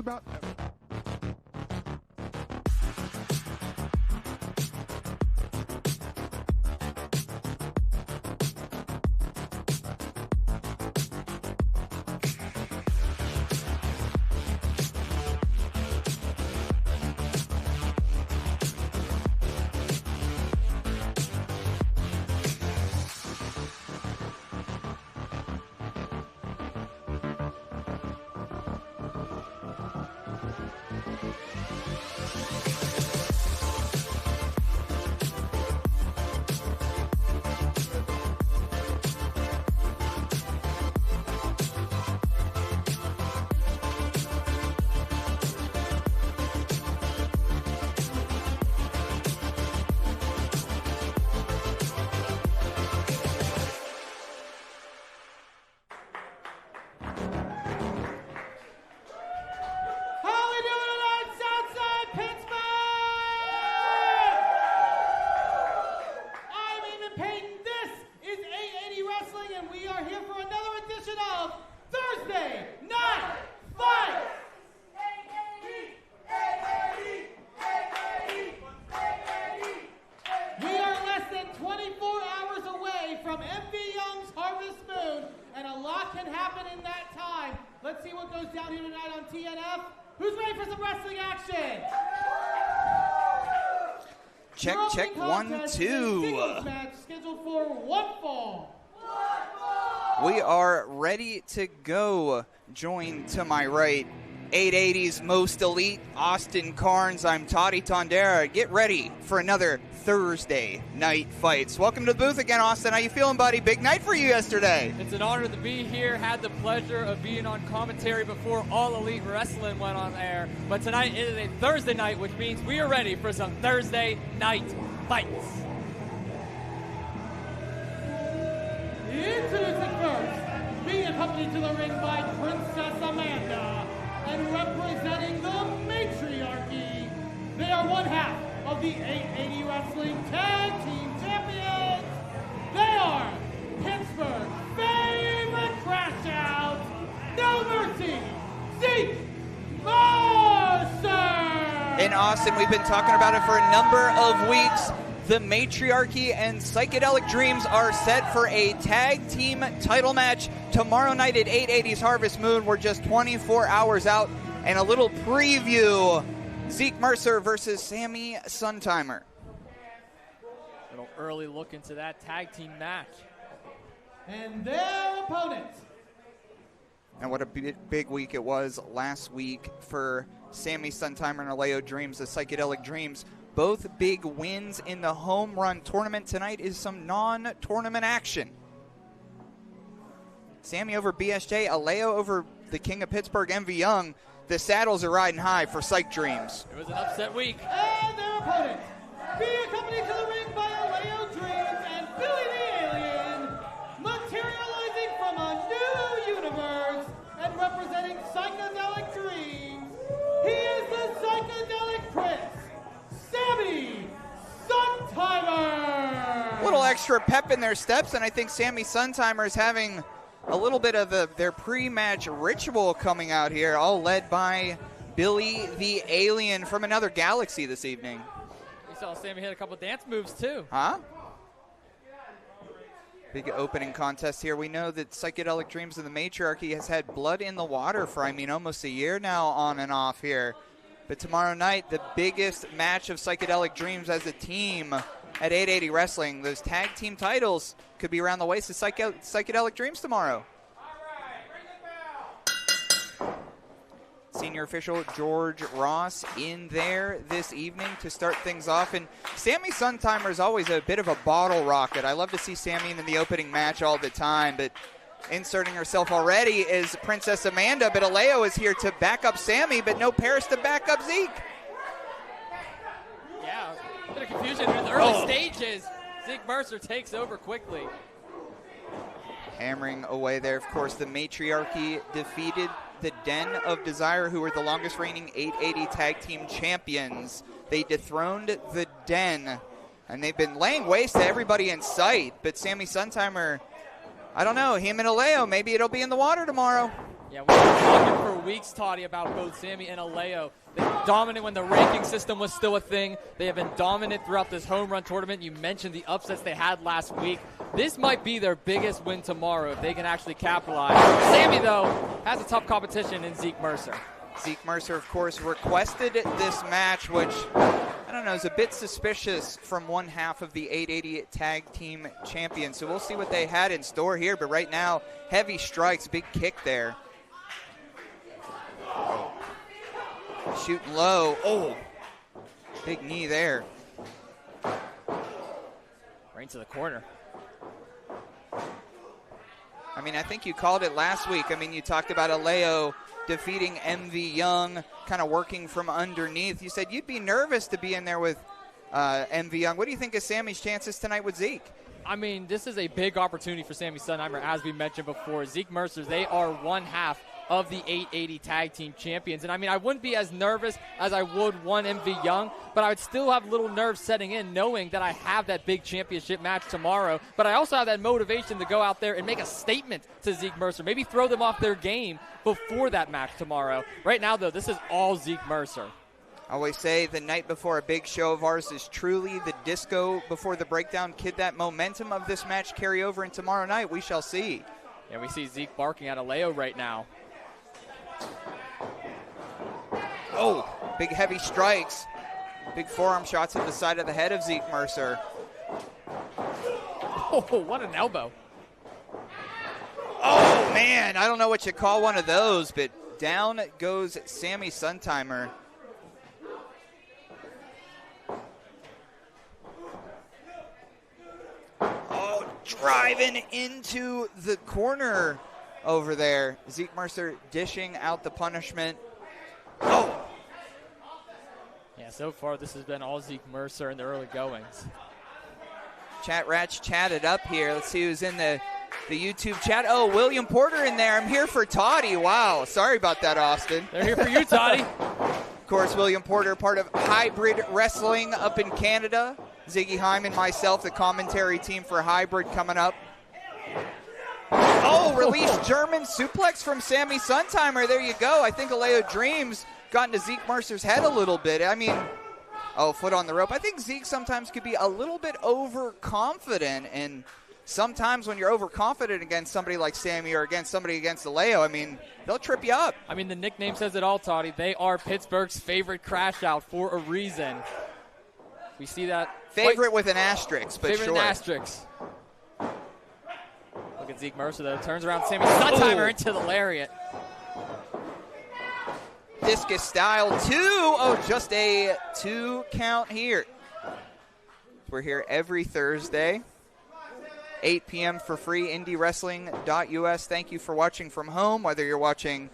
about Check 1, 2. Match scheduled for one fall. We are ready to go. Join to my right, 880's most elite, Austin Carnes. I'm Toddy Tondera. Get ready for another Thursday night fights. Welcome to the booth again, Austin. How you feeling, buddy? Big night for you yesterday. It's an honor to be here. Had the pleasure of being on commentary before All Elite Wrestling went on air. But tonight it is a Thursday night, which means we are ready for some Thursday night fights. Introducing first, being accompanied to the ring by Princess Amanda, and representing the matriarchy, they are one half of the 880 Wrestling Tag Team Champions. They are Pittsburgh favorite crash out, No Mercy, Zeke, Mercer. In Austin, we've been talking about it for a number of weeks. The Matriarchy and Psychedelic Dreams are set for a tag team title match tomorrow night at 880's Harvest Moon. We're just 24 hours out, and a little preview. Zeke Mercer versus Sammy Suntimer. A little early look into that tag team match. And their opponent. And what a big week it was last week for Sammy Suntimer and Alao Dreams, the Psychedelic Dreams. Both big wins in the home run tournament. Tonight is some non-tournament action. Sammy over BSJ, Alao over the King of Pittsburgh, MV Young. The saddles are riding high for Psych Dreams. It was an upset week. And their opponent, being accompanied to the ring by Alao Dreams and Billy the Alien, materializing from a new universe and representing Psychedelic Dreams. He is the Psychedelic Prince, Sammy Suntimer. A little extra pep in their steps, and I think Sammy Suntimer is having a little bit of their pre-match ritual coming out here, all led by Billy the Alien from another galaxy this evening. We saw Sammy hit a couple dance moves too. Huh? Big opening contest here. We know that Psychedelic Dreams of the Matriarchy has had blood in the water for, almost a year now on and off here. But tomorrow night, the biggest match of Psychedelic Dreams as a team at 880 Wrestling. Those tag team titles could be around the waist of Psychedelic Dreams tomorrow. Senior official George Ross in there this evening to start things off. And Sammy Suntimer is always a bit of a bottle rocket. I love to see Sammy in the opening match all the time, but inserting herself already is Princess Amanda, but Alao is here to back up Sammy, but no Paris to back up Zeke. Yeah, a bit of confusion in the early stages. Zeke Mercer takes over quickly. Hammering away there. Of course, the Matriarchy defeated the Den of Desire, who were the longest reigning 880 tag team champions. They dethroned the Den, and they've been laying waste to everybody in sight, but Sammy Suntimer, I don't know, him and Alao, maybe it'll be in the water tomorrow. Yeah, we're looking for weeks, Toddy, about both Sammy and Alao. They were dominant when the ranking system was still a thing. They have been dominant throughout this home run tournament. You mentioned the upsets they had last week. This might be their biggest win tomorrow if they can actually capitalize. Sammy, though, has a tough competition in Zeke Mercer. Zeke Mercer, of course, requested this match, which, I don't know, is a bit suspicious from one half of the 880 Tag Team Champions. So we'll see what they had in store here. But right now, heavy strikes, big kick there. Shooting low. Oh, big knee there. Right into the corner. I mean, I think you called it last week. I mean, you talked about Alao defeating MV Young, kind of working from underneath. You said you'd be nervous to be in there with MV Young. What do you think of Sammy's chances tonight with Zeke? I mean, this is a big opportunity for Sammy Suntheimer, as we mentioned before. Zeke Mercer, they are one half of the 880 Tag Team Champions. And I mean, I wouldn't be as nervous as I would one MV Young, but I would still have little nerves setting in knowing that I have that big championship match tomorrow. But I also have that motivation to go out there and make a statement to Zeke Mercer, maybe throw them off their game before that match tomorrow. Right now, though, this is all Zeke Mercer. I always say the night before a big show of ours is truly the disco before the breakdown. Could that momentum of this match carry over in tomorrow night? We shall see. And we see Zeke barking at Alao right now. Oh, big heavy strikes. Big forearm shots at the side of the head of Zeke Mercer. Oh, what an elbow. Oh, man, I don't know what you call one of those, but down goes Sammy Suntimer. Oh, driving into the corner over there. Zeke Mercer dishing out the punishment. Oh! Yeah, so far this has been all Zeke Mercer in the early goings. Chat rats chatted up here. Let's see who's in the YouTube chat. Oh, William Porter in there. I'm here for Toddy. Wow. Sorry about that, Austin. They're here for you, Toddy. Of course, William Porter, part of Hybrid Wrestling up in Canada. Ziggy Hyman, myself, the commentary team for Hybrid coming up. Oh, released German suplex from Sammy Suntimer. There you go. I think Alao Dreams got into Zeke Mercer's head a little bit. I mean, oh, foot on the rope. I think Zeke sometimes could be a little bit overconfident, and sometimes when you're overconfident against somebody like Sammy or against Alao, I mean, they'll trip you up. I mean, the nickname says it all, Toddy. They are Pittsburgh's favorite crash out for a reason. We see that. Favorite with an asterisk, but favorite sure. Favorite asterisk. Look at Zeke Mercer, though. Turns around Sammy Suntimer into the lariat. Discus style 2. Oh, just a 2 count here. We're here every Thursday, 8 p.m. for free, IndyWrestling.us. Thank you for watching from home, whether you're watching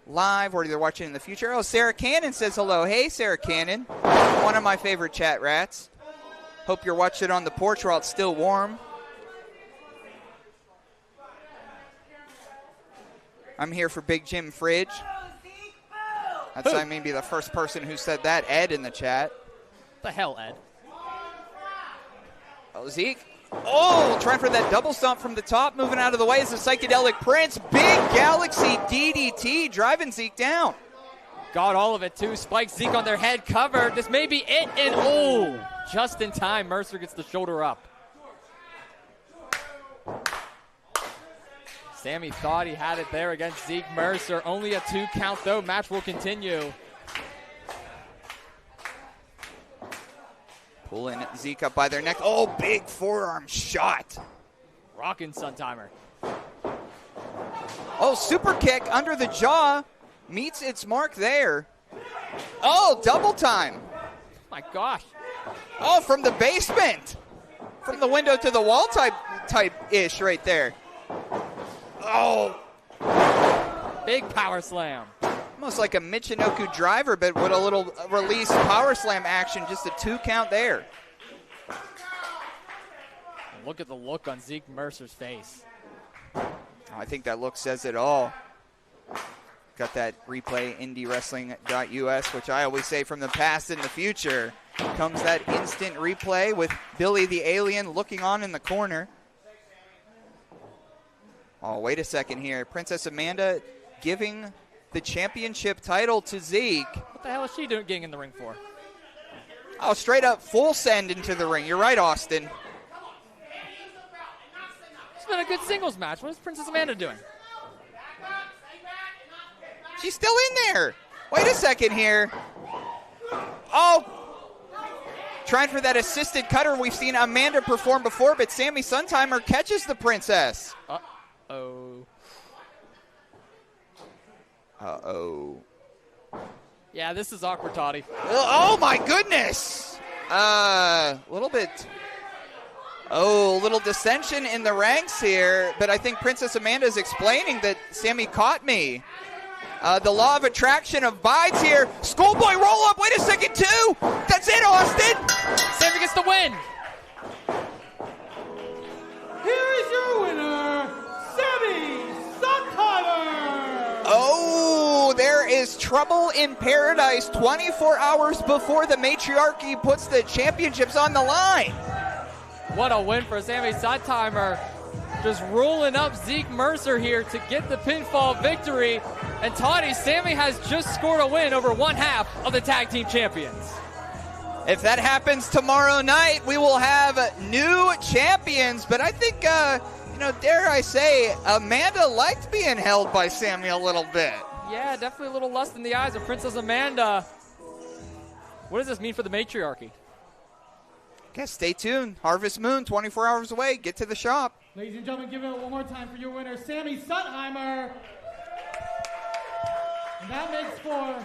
live or you're watching in the future. Oh, Sarah Cannon says hello. Hey, Sarah Cannon. One of my favorite chat rats. Hope you're watching on the porch while it's still warm. I'm here for Big Jim Fridge. That's I mean, be the first person who said that. Ed in the chat. The hell, Ed? Oh, Zeke. Oh, trying for that double stomp from the top. Moving out of the way is the Psychedelic Prince. Big Galaxy DDT driving Zeke down. Got all of it, too. Spike Zeke on their head covered. This may be it. And, oh, just in time, Mercer gets the shoulder up. Sammy thought he had it there against Zeke Mercer. Only a 2 count, though. Match will continue. Pulling Zeke up by their neck. Oh, big forearm shot. Rockin' Suntimer. Oh, super kick under the jaw. Meets its mark there. Oh, double time. My gosh. Oh, from the basement. From the window to the wall type-ish right there. Oh. Big power slam. Almost like a Michinoku driver, but with a little release power slam action. Just a 2 count there. Look at the look on Zeke Mercer's face. I think that look says it all. Got that replay, IndyWrestling.us, which I always say from the past and the future. Comes that instant replay with Billy the Alien looking on in the corner. Oh, wait a second here. Princess Amanda giving the championship title to Zeke. What the hell is she getting in the ring for? Oh, straight up full send into the ring. You're right, Austin. It's been a good singles match. What is Princess Amanda doing? She's still in there. Wait a second here. Oh, trying for that assisted cutter we've seen Amanda perform before, but Sammy Suntimer catches the princess. Uh-oh. Uh-oh. Yeah, this is awkward, Doty. Oh, my goodness. A little bit. Oh, a little dissension in the ranks here, but I think Princess Amanda is explaining that Sammy caught me. The law of attraction abides here. Schoolboy roll up. Wait a second, too. That's it, Austin. Sammy gets the win. Here is your winner, Sammy Suntheimer. Oh, there is trouble in paradise 24 hours before the matriarchy puts the championships on the line. What a win for Sammy Suntimer. Just rolling up Zeke Mercer here to get the pinfall victory. And Doty, Sammy has just scored a win over one half of the tag team champions. If that happens tomorrow night, we will have new champions. But I think, dare I say, Amanda liked being held by Sammy a little bit. Yeah, definitely a little lust in the eyes of Princess Amanda. What does this mean for the matriarchy? Guess stay tuned. Harvest Moon, 24 hours away. Get to the shop. Ladies and gentlemen, give it one more time for your winner, Sammy Suntheimer. And that makes for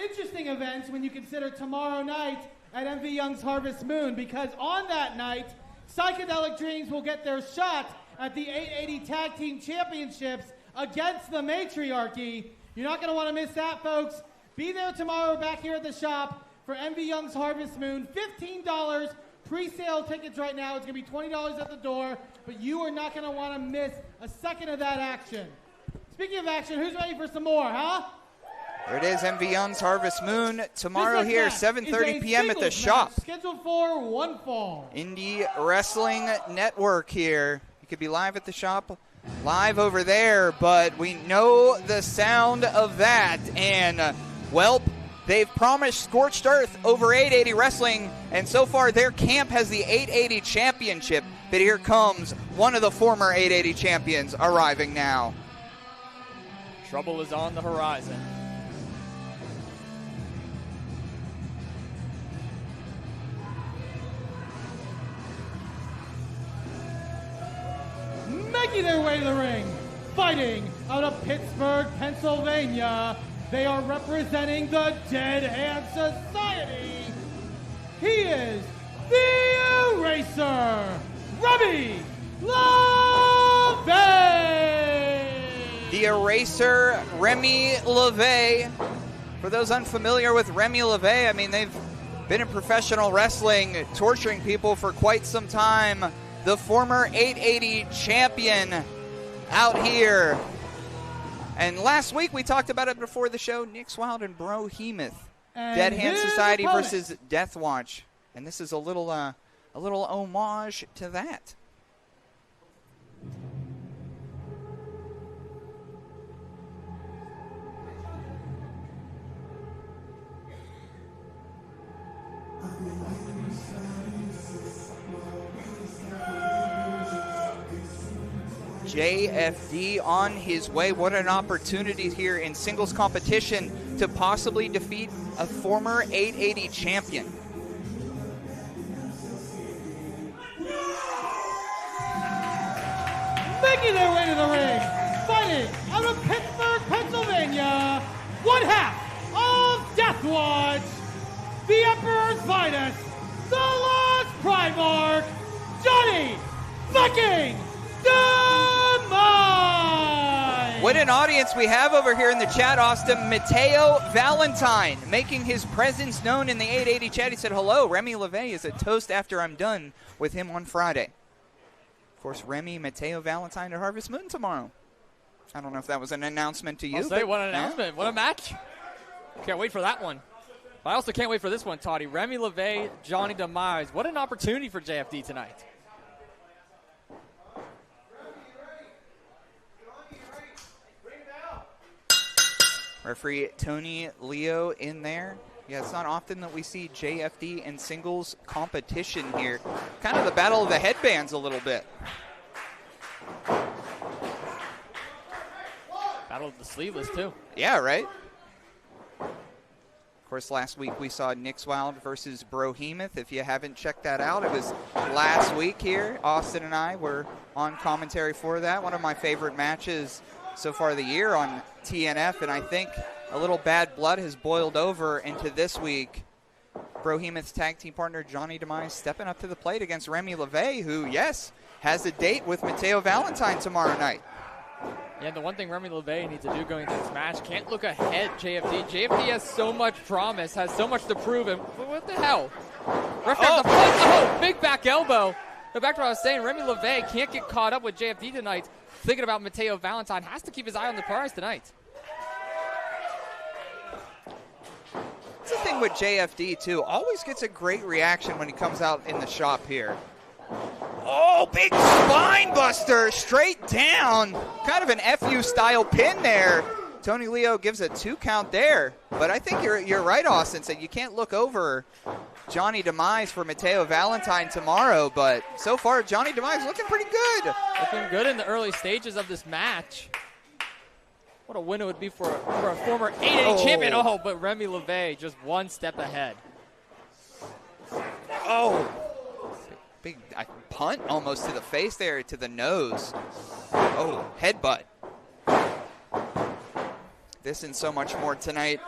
interesting events when you consider tomorrow night at MV Young's Harvest Moon, because on that night, Psychedelic Dreams will get their shot at the 880 Tag Team Championships against the matriarchy. You're not going to want to miss that, folks. Be there tomorrow back here at the shop for MV Young's Harvest Moon. $15 pre-sale tickets right now. It's going to be $20 at the door, but you are not going to want to miss a second of that action. Speaking of action, who's ready for some more, huh? There it is, MV Young's Harvest Moon. Tomorrow here, 7:30 p.m. at the shop. Scheduled for one fall. IndyWrestling.Network here. You could be live at the shop, live over there, but we know the sound of that. And, they've promised scorched earth over 880 Wrestling, and so far their camp has the 880 championship. But here comes one of the former 880 champions arriving now. Trouble is on the horizon. Making their way to the ring, fighting out of Pittsburgh, Pennsylvania. They are representing the Dead Hand Society. He is the Eraser, Remy, LaVey. The Eraser, Remy LaVey. For those unfamiliar with Remy LaVey, I mean, they've been in professional wrestling, torturing people for quite some time. The former 880 champion out here. And last week we talked about it before the show, Nick Wilde and Bro Hemoth. Dead Hand Society versus Death Watch. And this is a little homage to that. JFD on his way. What an opportunity here in singles competition to possibly defeat a former 880 champion. Making their way to the ring, fighting out of Pittsburgh, Pennsylvania, one half of Death Watch, the Emperor's Finest, the Lost Primarch, Johnny fucking Demise! What an audience we have over here in the chat, Austin. Mateo Valentine making his presence known in the 880 chat. He said, hello, Remy LaVey is a toast after I'm done with him on Friday. Of course, Remy, Mateo Valentine at Harvest Moon tomorrow. I don't know if that was an announcement to you. I'll say, what an announcement. What a match. Can't wait for that one. But I also can't wait for this one, Doty. Remy LaVey, Johnny Demise. What an opportunity for JFD tonight. Referee Tony Leo in there. Yeah, it's not often that we see JFD in singles competition here. Kind of the battle of the headbands a little bit. Battle of the sleeveless, too. Yeah, right? Of course, last week we saw Wilde versus Brohemoth. If you haven't checked that out, it was last week here. Austin and I were on commentary for that. One of my favorite matches so far of the year on TNF, and I think a little bad blood has boiled over into this week. Brohemoth's tag team partner Johnny Demise stepping up to the plate against Remy LaVey, who, yes, has a date with Mateo Valentine tomorrow night. Yeah, the one thing Remy LaVey needs to do going into this match, can't look ahead, JFD. JFD has so much promise, has so much to prove, and what the hell? Big back elbow. But back to what I was saying, Remy LaVey can't get caught up with JFD tonight. Thinking about Mateo Valentine, has to keep his eye on the prize tonight. That's the thing with JFD, too. Always gets a great reaction when he comes out in the shop here. Oh, big spine buster straight down. Kind of an FU style pin there. Tony Leo gives a 2 count there. But I think you're right, Austin, said you can't look over Johnny Demise for Mateo Valentine tomorrow. But so far, Johnny Demise looking pretty good. Looking good in the early stages of this match. What a win it would be for a former 880 champion. Oh, but Remy LaVey just one step ahead. Oh. Big punt almost to the face there, to the nose. Oh, headbutt. This and so much more tonight.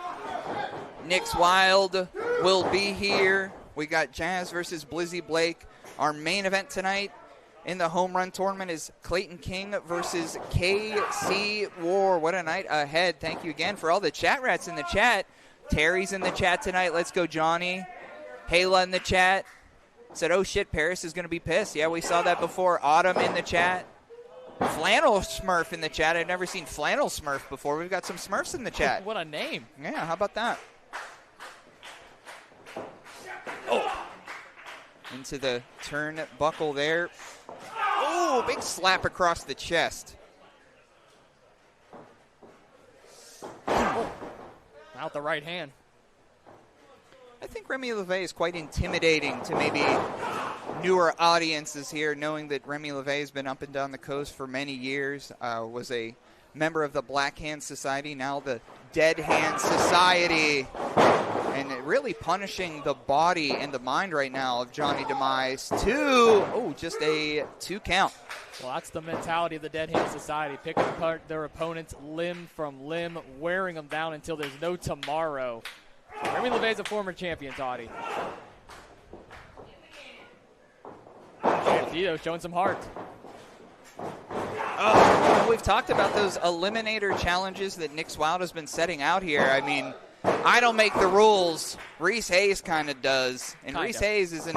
Wilde will be here. We got Jazz versus Blizzy Blake. Our main event tonight in the home run tournament is Clayton King versus KC Warr. What a night ahead. Thank you again for all the chat rats in the chat. Terry's in the chat tonight. Let's go, Johnny. Hayla in the chat. Said, oh shit, Paris is going to be pissed. Yeah, we saw that before. Autumn in the chat. Flannel Smurf in the chat. I've never seen Flannel Smurf before. We've got some Smurfs in the chat. What a name. Yeah, how about that? Oh. Into the turnbuckle there. Oh, big slap across the chest. Oh. Out the right hand. I think Remy LaVey is quite intimidating to maybe newer audiences here, knowing that Remy LaVey has been up and down the coast for many years, was a member of the Black Hand Society, now the Dead Hand Society, and really punishing the body and the mind right now of Johnny Demise. Just a 2 count. Well, that's the mentality of the Dead Hand Society, picking apart their opponents limb from limb, wearing them down until there's no tomorrow. Remy LaVey's a former champion, Doty. Tito showing some heart. We've talked about those eliminator challenges that Wilde has been setting out here. I mean, I don't make the rules. Reese Hayes kind of does. And Reese Hayes isn't,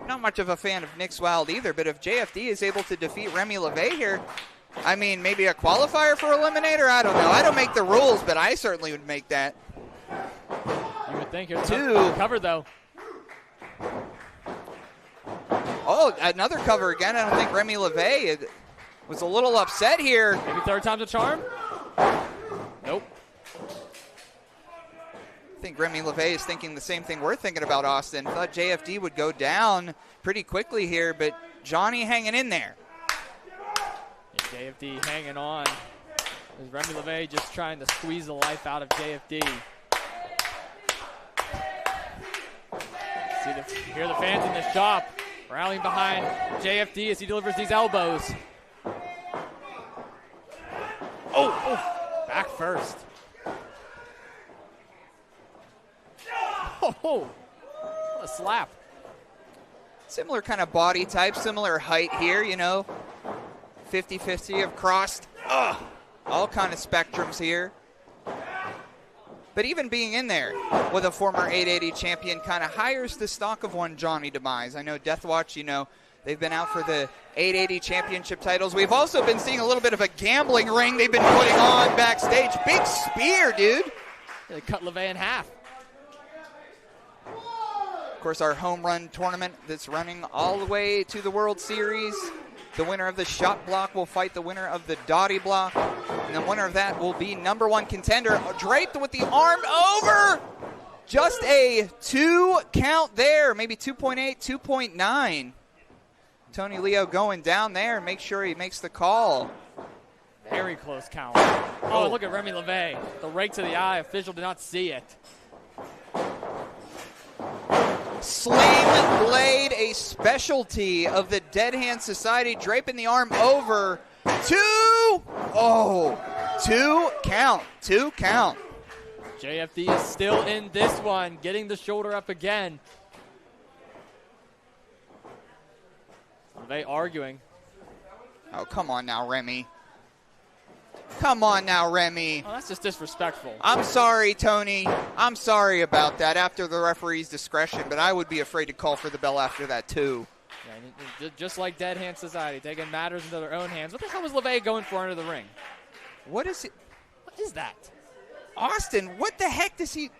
not much of a fan of Wilde either. But if JFD is able to defeat Remy LaVey here, I mean, maybe a qualifier for eliminator? I don't know. I don't make the rules, but I certainly would make that. You would think it's covered, though. Oh, another cover again. I don't think Remy LaVey was a little upset here. Maybe third time's a charm? Nope. I think Remy LaVey is thinking the same thing we're thinking about, Austin. Thought JFD would go down pretty quickly here, but Johnny hanging in there. Yeah, JFD hanging on. There's Remy LaVey just trying to squeeze the life out of JFD. Hear the fans in the shop rallying behind JFD as he delivers these elbows. Back first. What a slap. Similar kind of body type, similar height here, 50-50 of crossed. All kind of spectrums here. But even being in there with a former 880 champion kind of hires the stock of one Johnny Demise. I know Death Watch, they've been out for the 880 championship titles. We've also been seeing a little bit of a gambling ring they've been putting on backstage. Big spear, dude. They cut LaVey in half. Of course, our home run tournament that's running all the way to the World Series. The winner of the shot block will fight the winner of the Doty block. And the winner of that will be number 1 contender, draped with the arm over. Just a 2 count there, maybe 2.8, 2.9. Tony Leo going down there, make sure he makes the call. Very close count. Oh, look at Remy LaVey. The rake to the eye. Official did not see it. Sling blade, a specialty of the Dead Hand Society, draping the arm over. 2! Oh, 2 count, 2 count. JFD is still in this one, getting the shoulder up again. LaVey arguing. Oh, come on now, Remy. Come on now, Remy. Oh, that's just disrespectful. I'm sorry, Tony. I'm sorry about that after the referee's discretion, but I would be afraid to call for the bell after that, too. Yeah, just like Dead Hand Society, taking matters into their own hands. What the hell was LaVey going for under the ring? What is it? What is that? Austin, what the heck does he...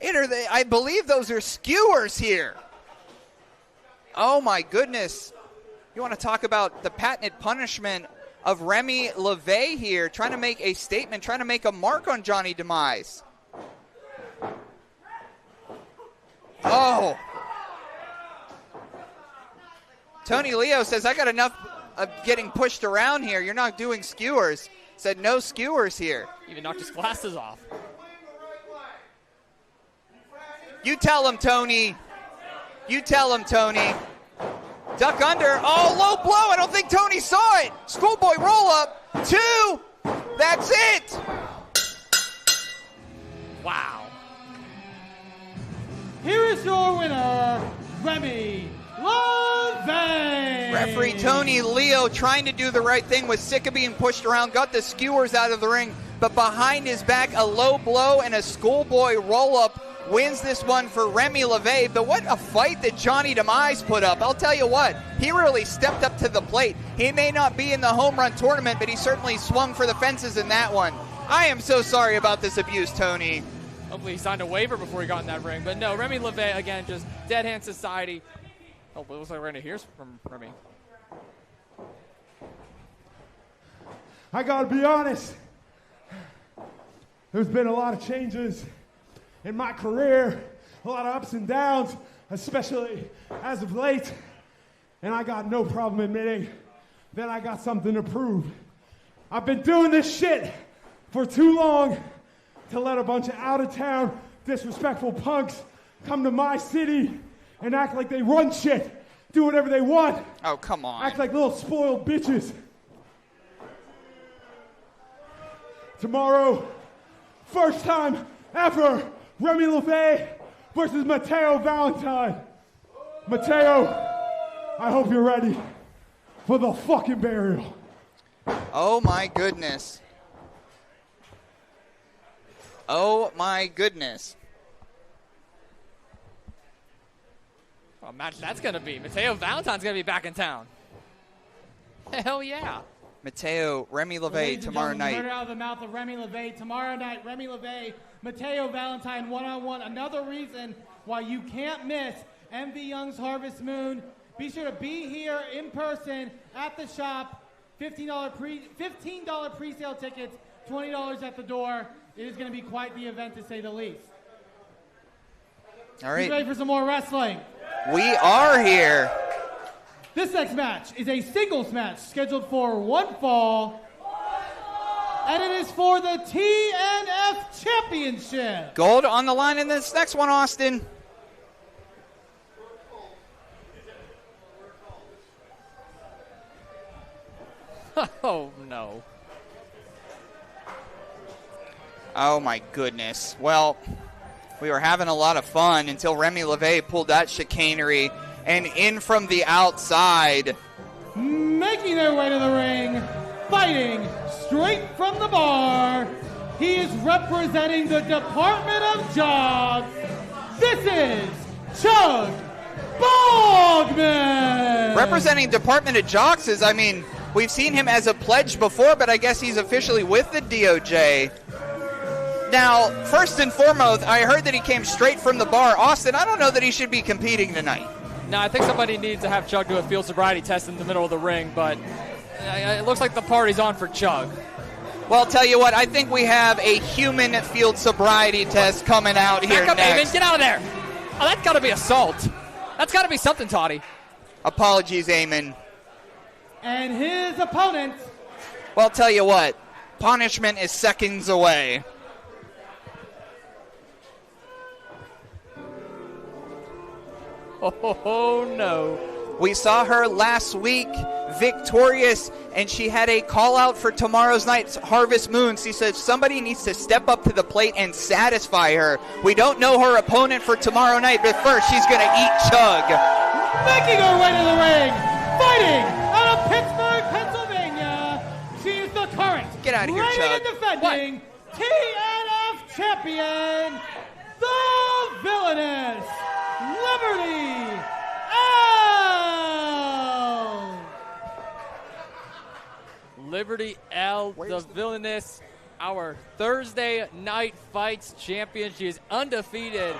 I believe those are skewers here. Oh, my goodness. You want to talk about the patented punishment of Remy LaVey here, trying to make a statement, trying to make a mark on Johnny Demise. Oh. Tony Leo says, I got enough of getting pushed around here. You're not doing skewers. Said no skewers here. Even knocked his glasses off. You tell him, Tony. You tell him, Tony. Duck under. Oh, low blow. I don't think Tony saw it. Schoolboy roll up. 2. That's it. Wow. Here is your winner, Remy LaVey. Referee Tony Leo trying to do the right thing, was sick of being pushed around, got the skewers out of the ring, but behind his back, a low blow and a schoolboy roll up wins this one for Remy LaVey. But what a fight that Johnny Demise put up. I'll tell you what, he really stepped up to the plate. He may not be in the home run tournament, but he certainly swung for the fences in that one. I am so sorry about this abuse, Tony. Hopefully he signed a waiver before he got in that ring. But no, Remy LaVey, again, just Dead Hand Society. Oh, it looks like we're going to hear from Remy. I gotta be honest, there's been a lot of changes in my career, a lot of ups and downs, especially as of late, and I got no problem admitting that I got something to prove. I've been doing this shit for too long to let a bunch of out-of-town, disrespectful punks come to my city and act like they run shit, do whatever they want. Oh, come on. Act like little spoiled bitches. Tomorrow, first time ever, Remy LaVey versus Mateo Valentine. Mateo, I hope you're ready for the fucking burial. Oh, my goodness. Oh, my goodness. What a match that's going to be. Mateo Valentine's going to be back in town. Hell yeah. Mateo, Remy LaVey tomorrow night. Heard it out of the mouth of Remy LaVey. Tomorrow night, Remy LaVey, Mateo Valentine one-on-one. Another reason why you can't miss MV Young's Harvest Moon. Be sure to be here in person at the shop. $15 pre-sale tickets, $20 at the door. It is going to be quite the event, to say the least. All right. You ready for some more wrestling? We are here. This next match is a singles match scheduled for one fall, and it is for the TNF Championship. Gold on the line in this next one, Austin. Oh, no. Oh, my goodness. Well, we were having a lot of fun until Remy LaVey pulled that chicanery and in from the outside. Making their way to the ring, fighting straight from the bar, he is representing the Department of Jobs. This is Chug Baughman. Representing Department of Jocks is, I mean, we've seen him as a pledge before, but I guess he's officially with the DOJ. Now, first and foremost, I heard that he came straight from the bar. Austin, I don't know that he should be competing tonight. No, I think somebody needs to have Chug do a field sobriety test in the middle of the ring, but it looks like the party's on for Chug. Well, I'll tell you what, I think we have a human field sobriety test coming out here Back up, next. Eamon, get out of there. Oh, that's got to be assault. That's got to be something, Toddy. Apologies, Eamon. And his opponent. Well, I'll tell you what, punishment is seconds away. Oh, no. We saw her last week victorious, and she had a call out for tomorrow's night's Harvest Moon. She said somebody needs to step up to the plate and satisfy her. We don't know her opponent for tomorrow night, but first she's going to eat Chug. Making her way to the ring, fighting out of Pittsburgh, Pennsylvania. She is the current, Get out of here, reigning Chug. and defending TNF champion, the Villainous Liberty L. Liberty L, the Villainous, our Thursday Night Fights champion. She is undefeated.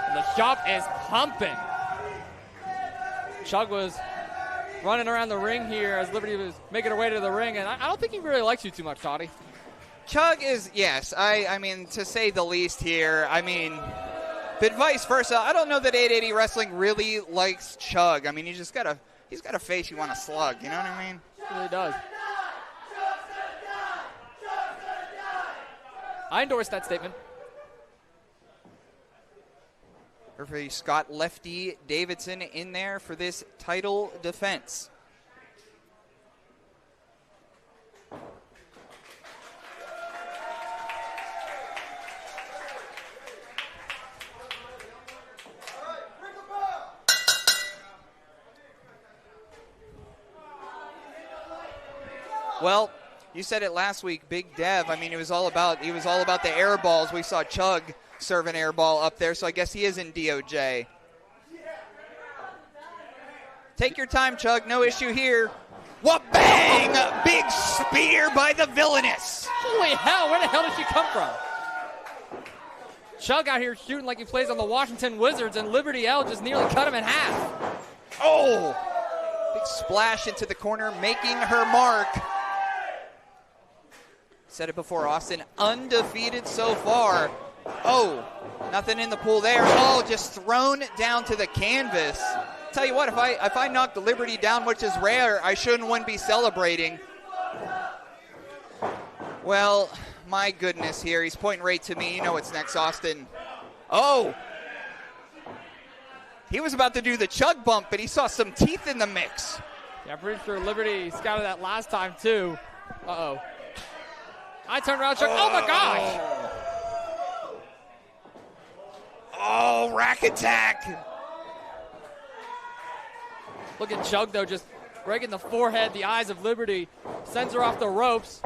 And the shop is pumping. Chug was running around the ring here as Liberty was making her way to the ring, and I don't think he really likes you too much, Toddy. Chug is, yes, I mean, to say the least here, I mean, but vice versa, I don't know that 880 Wrestling really likes Chug. I mean, he's got a face you want to slug, you know what I mean? He really does. I endorse that statement. Referee Scott Lefty Davidson in there for this title defense. Well, you said it last week, Big Dev. I mean, he was all about the air balls. We saw Chug serve an air ball up there, so I guess he is in DOJ. Take your time, Chug. No issue here. What bang! Big spear by the Villainous. Holy hell, where the hell did she come from? Chug out here shooting like he plays on the Washington Wizards, and Liberty L just nearly cut him in half. Oh! Big splash into the corner, making her mark. Said it before, Austin, undefeated so far. Oh, nothing in the pool there. Oh, just thrown down to the canvas. Tell you what, if I knock the Liberty down, which is rare, I wouldn't be celebrating. Well, my goodness here. He's pointing right to me. You know what's next, Austin. Oh. He was about to do the Chug bump, but he saw some teeth in the mix. Yeah, I'm pretty sure Liberty scouted that last time, too. Uh-oh. I turned around, Chug. Oh, my gosh. Oh, rack attack. Look at Chug, though, just breaking the forehead, the eyes of Liberty. Sends her off the ropes.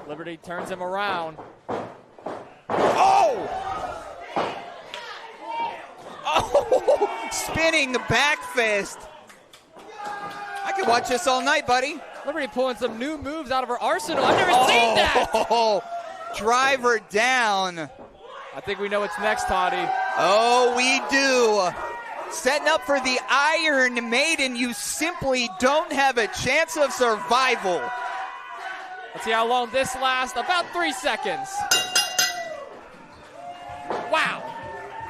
Liberty turns him around. Oh! Oh! Spinning back fist. I could watch this all night, buddy. Liberty pulling some new moves out of her arsenal. I've never seen that. Oh, drive her down. I think we know what's next, Toddy. Oh, we do. Setting up for the Iron Maiden. You simply don't have a chance of survival. Let's see how long this lasts. About 3 seconds. Wow.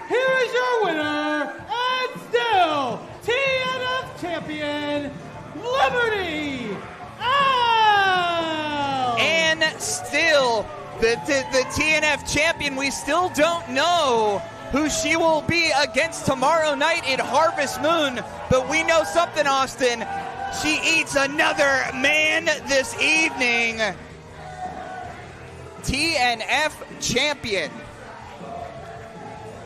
Here is your winner, and still TNF champion, Liberty L. And still, the TNF champion, we still don't know who she will be against tomorrow night in Harvest Moon. But we know something, Austin. She eats another man this evening. TNF champion.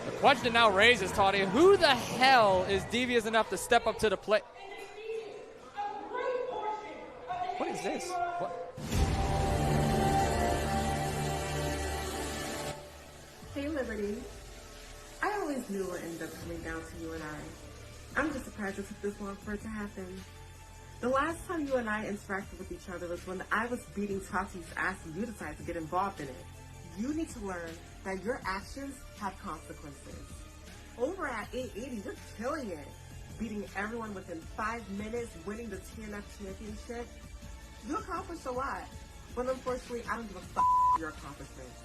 The question now raises, Toddy, who the hell is devious enough to step up to the plate? What is this? What? Hey, Liberty. I always knew it would end up coming down to you and I. I'm just surprised it took this long for it to happen. The last time you and I interacted with each other was when I was beating Tati's ass and you decided to get involved in it. You need to learn that your actions have consequences. Over at 880, you're killing it. Beating everyone within 5 minutes, winning the TNF championship. You accomplished a lot. But unfortunately, I don't give a f*** your accomplishments.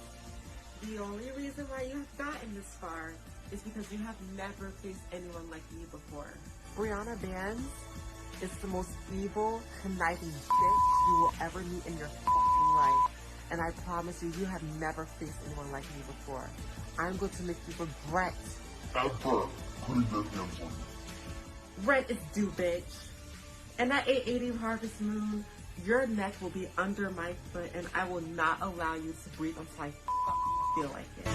The only reason why you have gotten this far is because you have never faced anyone like me before. Brianna Bands is the most evil, conniving bitch you will ever meet in your fucking life. And I promise you, you have never faced anyone like me before. I'm going to make you regret ever putting your hands on me. Rent is due, bitch. And at 880 Harvest Moon, your neck will be under my foot, and I will not allow you to breathe until I feel like it.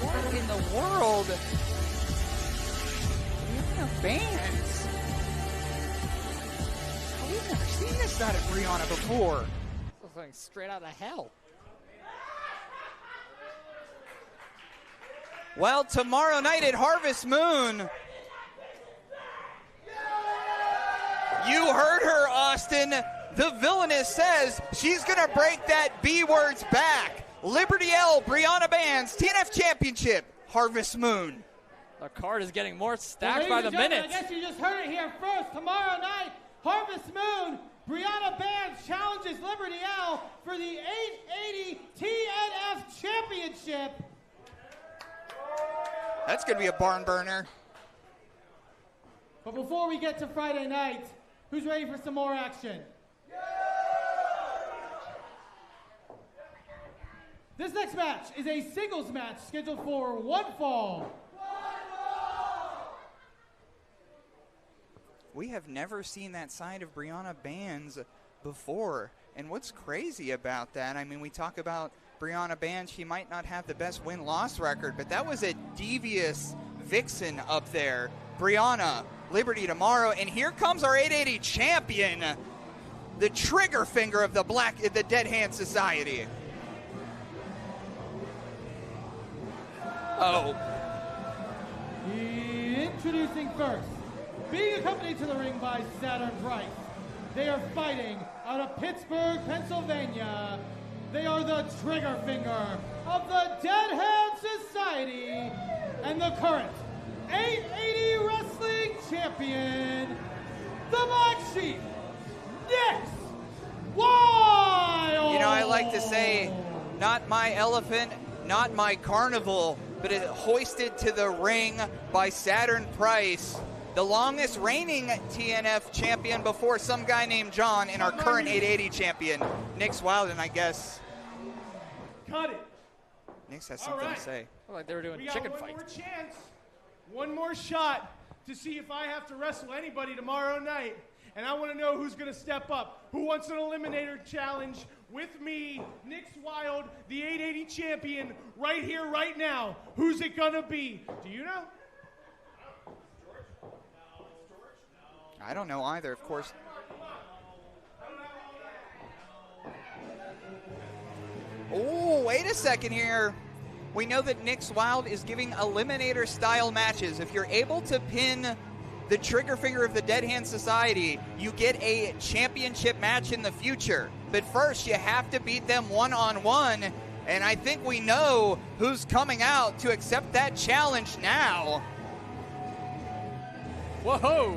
What in the world? Brianna Bands. We've never seen this side of Brianna before. Something straight out of hell. Well, tomorrow night at Harvest Moon, you heard her, Austin. The villainess says she's going to break that B words back. Liberty L, Brianna Bands, TNF Championship, Harvest Moon. The card is getting more stacked by the minute. I guess you just heard it here first. Tomorrow night, Harvest Moon, Brianna Bands challenges Liberty L for the 880 TNF Championship. That's going to be a barn burner. But before we get to Friday night, who's ready for some more action? This next match is a singles match scheduled for one fall. We have never seen that side of Brianna Bands before. And what's crazy about that, I mean, we talk about Brianna Bands, she might not have the best win-loss record, but that was a devious vixen up there. Brianna, Liberty tomorrow, and here comes our 880 champion, the trigger finger of the Dead Hand Society. Oh. Introducing first, being accompanied to the ring by Saturn Price. They are fighting out of Pittsburgh, Pennsylvania. They are the trigger finger of the Dead Hand Society and the current 880 Wrestling Champion, the Black Sheep, Nick Wilde! You know, I like to say, not my elephant, not my carnival, but it hoisted to the ring by Saturn Price, the longest reigning TNF champion before some guy named John, and our current 880 champion, Nick Wilde, and I guess Cut it. Nick has something to say. Looked like they were doing We chicken got one fight. more chance, one more shot to see if I have to wrestle anybody tomorrow night. And I want to know who's going to step up. Who wants an eliminator challenge with me, Nick Wilde, the 880 champion, right here, right now? Who's it going to be? Do you know? I don't know either, of course. Oh, wait a second here. We know that Nick Wilde is giving eliminator-style matches. If you're able to pin the trigger finger of the Dead Hand Society, you get a championship match in the future. But first, you have to beat them one-on-one, and I think we know who's coming out to accept that challenge now. Whoa!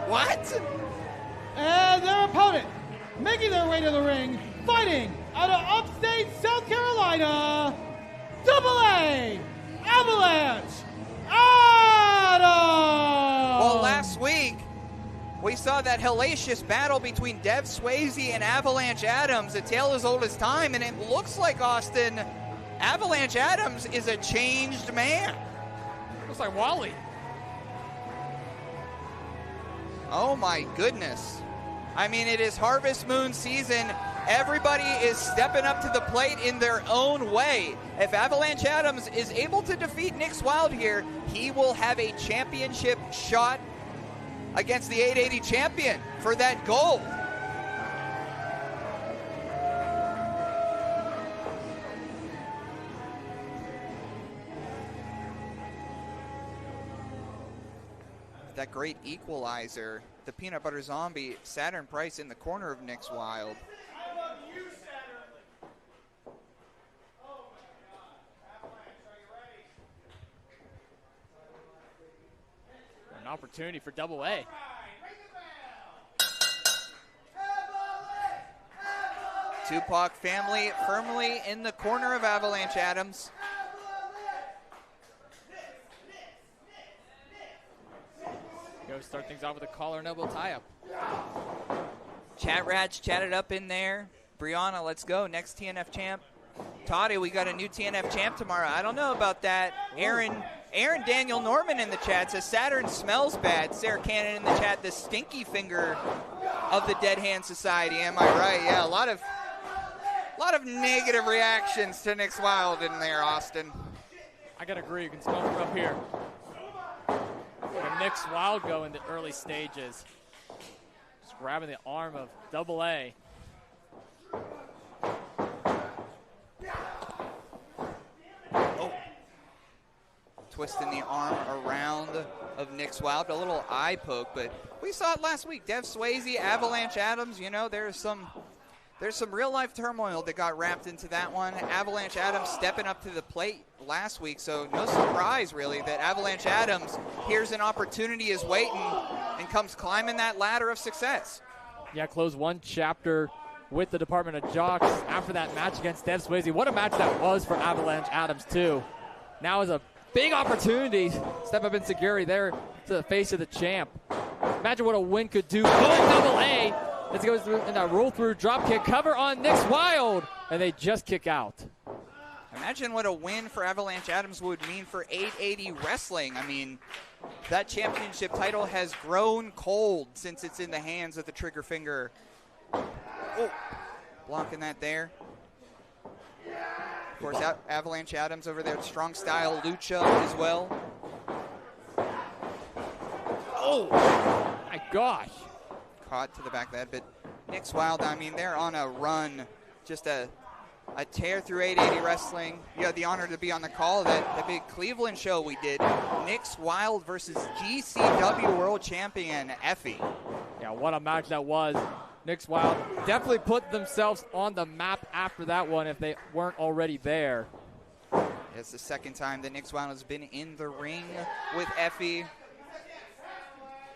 What? And their opponent, making their way to the ring, fighting out of upstate South Carolina, AA Avalanche Adam! Well, last week, we saw that hellacious battle between Dev Swayze and Avalanche Adams, a tale as old as time, and it looks like, Austin, Avalanche Adams is a changed man. Looks like Wally. Oh my goodness. I mean, it is Harvest Moon season. Everybody is stepping up to the plate in their own way. If Avalanche Adams is able to defeat Nick Wilde here, he will have a championship shot against the 880 champion for that gold. That great equalizer, the peanut butter zombie, Saturn Price in the corner of Nick Wilde. I love you, Saturn. Oh my God, Avalanche An opportunity for double A. Tupac family firmly in the corner of Avalanche Adams. Go start things off with a collar and elbow tie-up. Chat rats chatted up in there. Brianna, let's go. Next TNF champ. Toddy, we got a new TNF champ tomorrow. I don't know about that. Aaron Daniel Norman in the chat says Saturn smells bad. Sarah Cannon in the chat, the stinky finger of the Dead Hand Society. Am I right? Yeah, a lot of negative reactions to Nick's Wilde in there, Austin. I gotta agree. You can smell it from up here. Where Nick's Wilde go in the early stages. Just grabbing the arm of double A. Twisting the arm around of Nick's Wilde, a little eye poke, but we saw it last week. Dev Swayze, Avalanche Adams, you know, there's some real life turmoil that got wrapped into that one. Avalanche Adams stepping up to the plate last week, so no surprise really that Avalanche Adams hears an opportunity is waiting and comes climbing that ladder of success. Yeah, close one chapter with the Department of Jocks after that match against Dev Swayze. What a match that was for Avalanche Adams too. Now is a big opportunity. Step up in security there to the face of the champ. Imagine what a win could do. Going double A. As it goes through in a roll through drop kick cover on Nick's Wilde, and they just kick out. Imagine what a win for Avalanche Adams would mean for 880 Wrestling. I mean, that championship title has grown cold since it's in the hands of the trigger finger. Oh, blocking that there. Of course, Avalanche Adams over there, strong style lucha as well. Oh, my gosh. Caught to the back of the head, but Nick's Wilde, I mean, they're on a run. Just a tear through 880 Wrestling. You had the honor to be on the call of that big Cleveland show we did. Nick's Wilde versus GCW World Champion Effie. Yeah, what a match that was. Nick's Wilde definitely put themselves on the map after that one if they weren't already there. It's the second time that Nick's Wilde has been in the ring with Effie.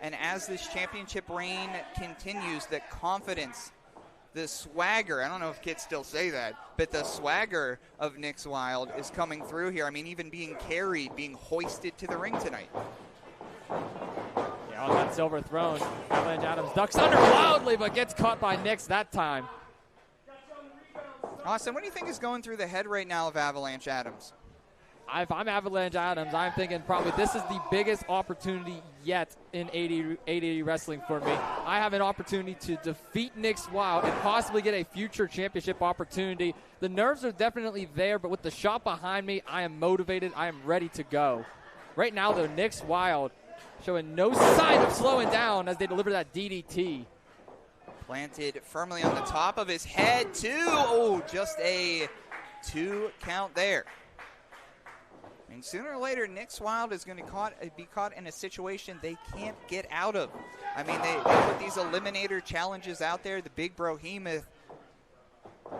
And as this championship reign continues, the confidence, the swagger, I don't know if kids still say that, but the swagger of Nick's Wilde is coming through here. I mean, even being carried, being hoisted to the ring tonight. Yeah, on that silver throne, Avalanche Adams ducks under wildly, but gets caught by Nick's that time. Austin, what do you think is going through the head right now of Avalanche Adams? If I'm Avalanche Adams, I'm thinking probably this is the biggest opportunity yet in 880 Wrestling for me. I have an opportunity to defeat Nick's Wilde and possibly get a future championship opportunity. The nerves are definitely there, but with the shot behind me, I am motivated. I am ready to go. Right now, though, Nick's Wilde showing no sign of slowing down as they deliver that DDT. Planted firmly on the top of his head, too. Oh, just a 2 count there. And sooner or later, Nick's Wilde is going to be caught in a situation they can't get out of. I mean, they put these eliminator challenges out there. The big Brohemoth,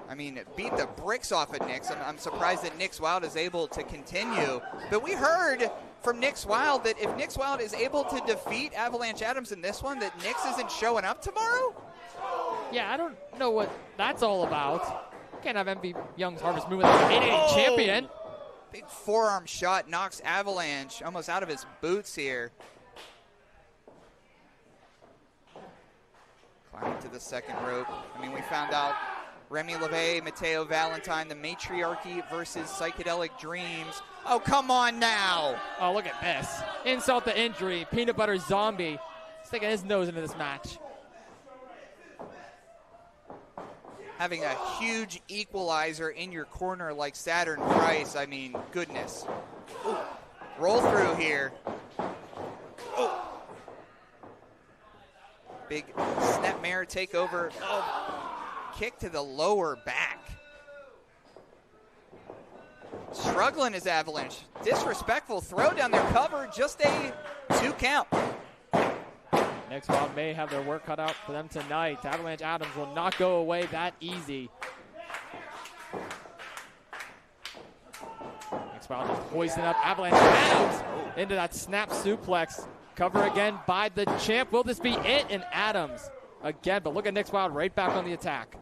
I mean, beat the bricks off of Nick's. I'm surprised that Nick's Wilde is able to continue. But we heard from Nick's Wilde that if Nick's Wilde is able to defeat Avalanche Adams in this one, that Nick's isn't showing up tomorrow? Yeah, I don't know what that's all about. Can't have MV Young's Harvest Moon with an 880 champion. Big forearm shot knocks Avalanche almost out of his boots here. Climbing to the second rope. I mean, we found out Remy, LaVey, Mateo Valentine, the Matriarchy versus Psychedelic Dreams. Oh, come on now. Oh, look at this. Insult to injury. Peanut Butter Zombie sticking his nose into this match. Having a huge equalizer in your corner like Saturn Price, I mean, goodness. Ooh. Roll through here. Ooh. Big snapmare takeover. Oh. Kick to the lower back. Struggling is Avalanche. Disrespectful throw down their cover. Just a 2 count. Nick's Wilde may have their work cut out for them tonight. Avalanche Adams will not go away that easy. Nick's Wilde just hoisting up Avalanche Adams into that snap suplex. Cover again by the champ. Will this be it? And Adams again, but look at Nick's Wilde right back on the attack.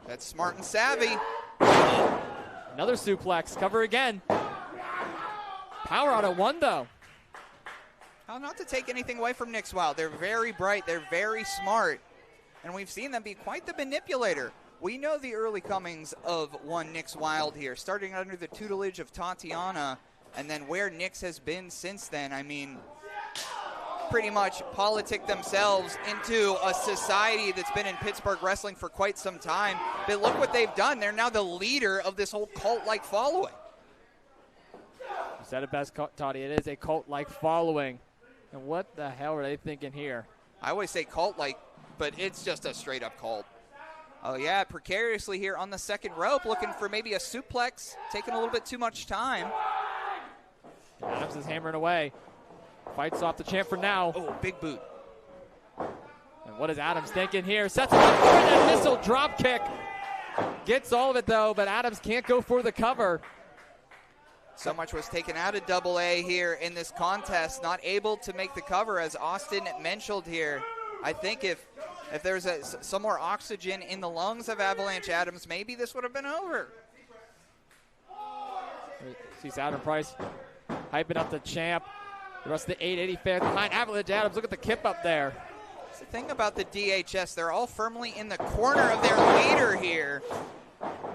That's smart and savvy. Another suplex. Cover again. Power out of one, though. Now, not to take anything away from Nick's Wilde. They're very bright. They're very smart. And we've seen them be quite the manipulator. We know the early comings of one Nick's Wilde here, starting under the tutelage of Tatiana, and then where Nick's has been since then. I mean, pretty much politic themselves into a society that's been in Pittsburgh wrestling for quite some time. But look what they've done. They're now the leader of this whole cult-like following. You said it best, Toddy. It is a cult-like following. And what the hell are they thinking here? I always say cult-like, but it's just a straight-up cult. Oh, yeah, precariously here on the second rope, looking for maybe a suplex, taking a little bit too much time. Adams is hammering away. Fights off the champ for now. Oh, big boot. And what is Adams thinking here? Sets it up for that missile drop kick. Gets all of it, though, but Adams can't go for the cover. So much was taken out of Double A here in this contest, not able to make the cover, as Austin mentioned here. I think if there's some more oxygen in the lungs of Avalanche Adams, maybe this would have been over. See Adam Price hyping up the champ. The rest of the 880 fans behind Avalanche Adams. Look at the kip up there. That's the thing about the DHS. They're all firmly in the corner of their leader here.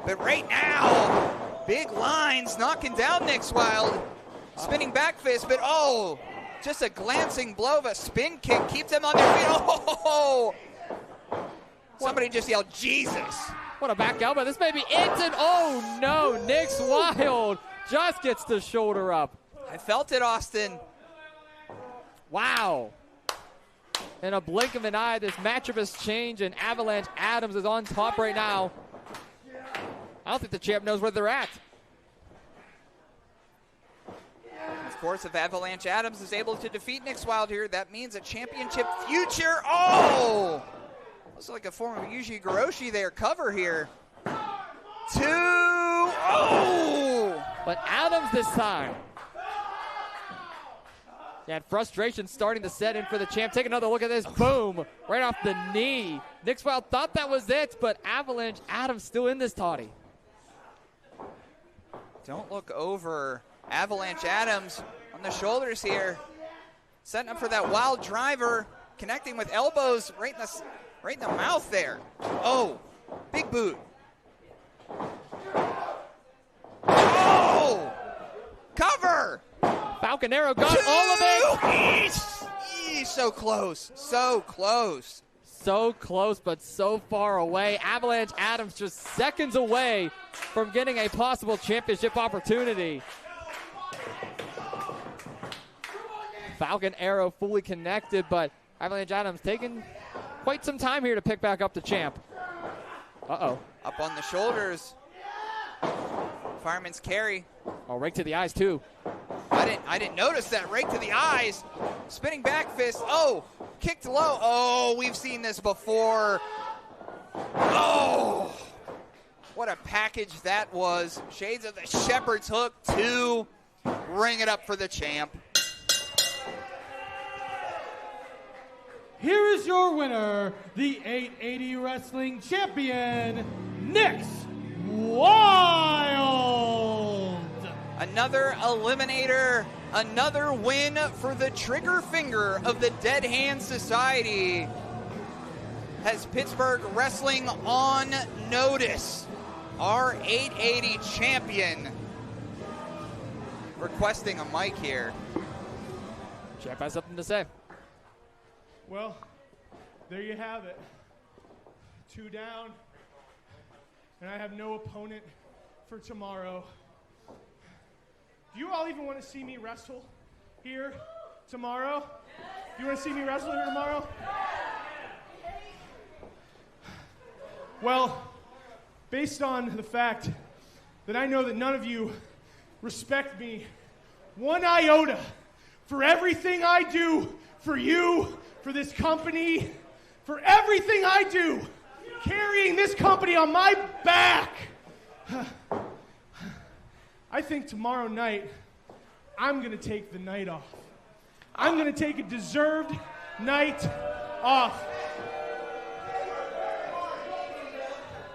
But right now, big lines knocking down Nick's Wilde. Spinning back fist, but oh, just a glancing blow of a spin kick keeps them on their feet. Oh! Somebody just yelled, Jesus. What a back elbow. This may be it. And oh no, Nick's Wilde just gets the shoulder up. I felt it, Austin. Wow. In a blink of an eye, this matchup has changed, and Avalanche Adams is on top right now. I don't think the champ knows where they're at. Of course, if Avalanche Adams is able to defeat Nick's Wilde here, that means a championship future. Oh! Looks like a form of Yuji Hiroshi there. Cover here. 2. Oh! But Adams this time. And frustration starting to set in for the champ. Take another look at this. Boom. Right off the knee. Nick's Wilde thought that was it, but Avalanche Adams still in this, Toddy. Don't look over Avalanche Adams on the shoulders here. Setting up for that wild driver. Connecting with elbows right in the mouth there. Oh, big boot. Oh! Cover! Falcon Arrow got all of it. So close. So close. So close, but so far away. Avalanche Adams just seconds away from getting a possible championship opportunity. Falcon Arrow fully connected, but Avalanche Adams taking quite some time here to pick back up the champ. Uh-oh. Up on the shoulders. Fireman's carry. Oh, right to the eyes, too. I didn't notice that. Right to the eyes. Spinning back fist. Oh, kicked low. Oh, we've seen this before. Oh, what a package that was. Shades of the Shepherd's Hook 2. Ring it up for the champ. Here is your winner, the 880 Wrestling Champion, Nick's Wilde. Another eliminator, another win for the trigger finger of the Dead Hand Society. Has Pittsburgh Wrestling on notice. Our 880 champion requesting a mic here. Champ has something to say. Well, there you have it. 2 down, and I have no opponent for tomorrow. Do you all even want to see me wrestle here tomorrow? You want to see me wrestle here tomorrow? Well, based on the fact that I know that none of you respect me one iota for everything I do for you, for this company, for everything I do, carrying this company on my back. I think tomorrow night, I'm going to take the night off. I'm going to take a deserved night off.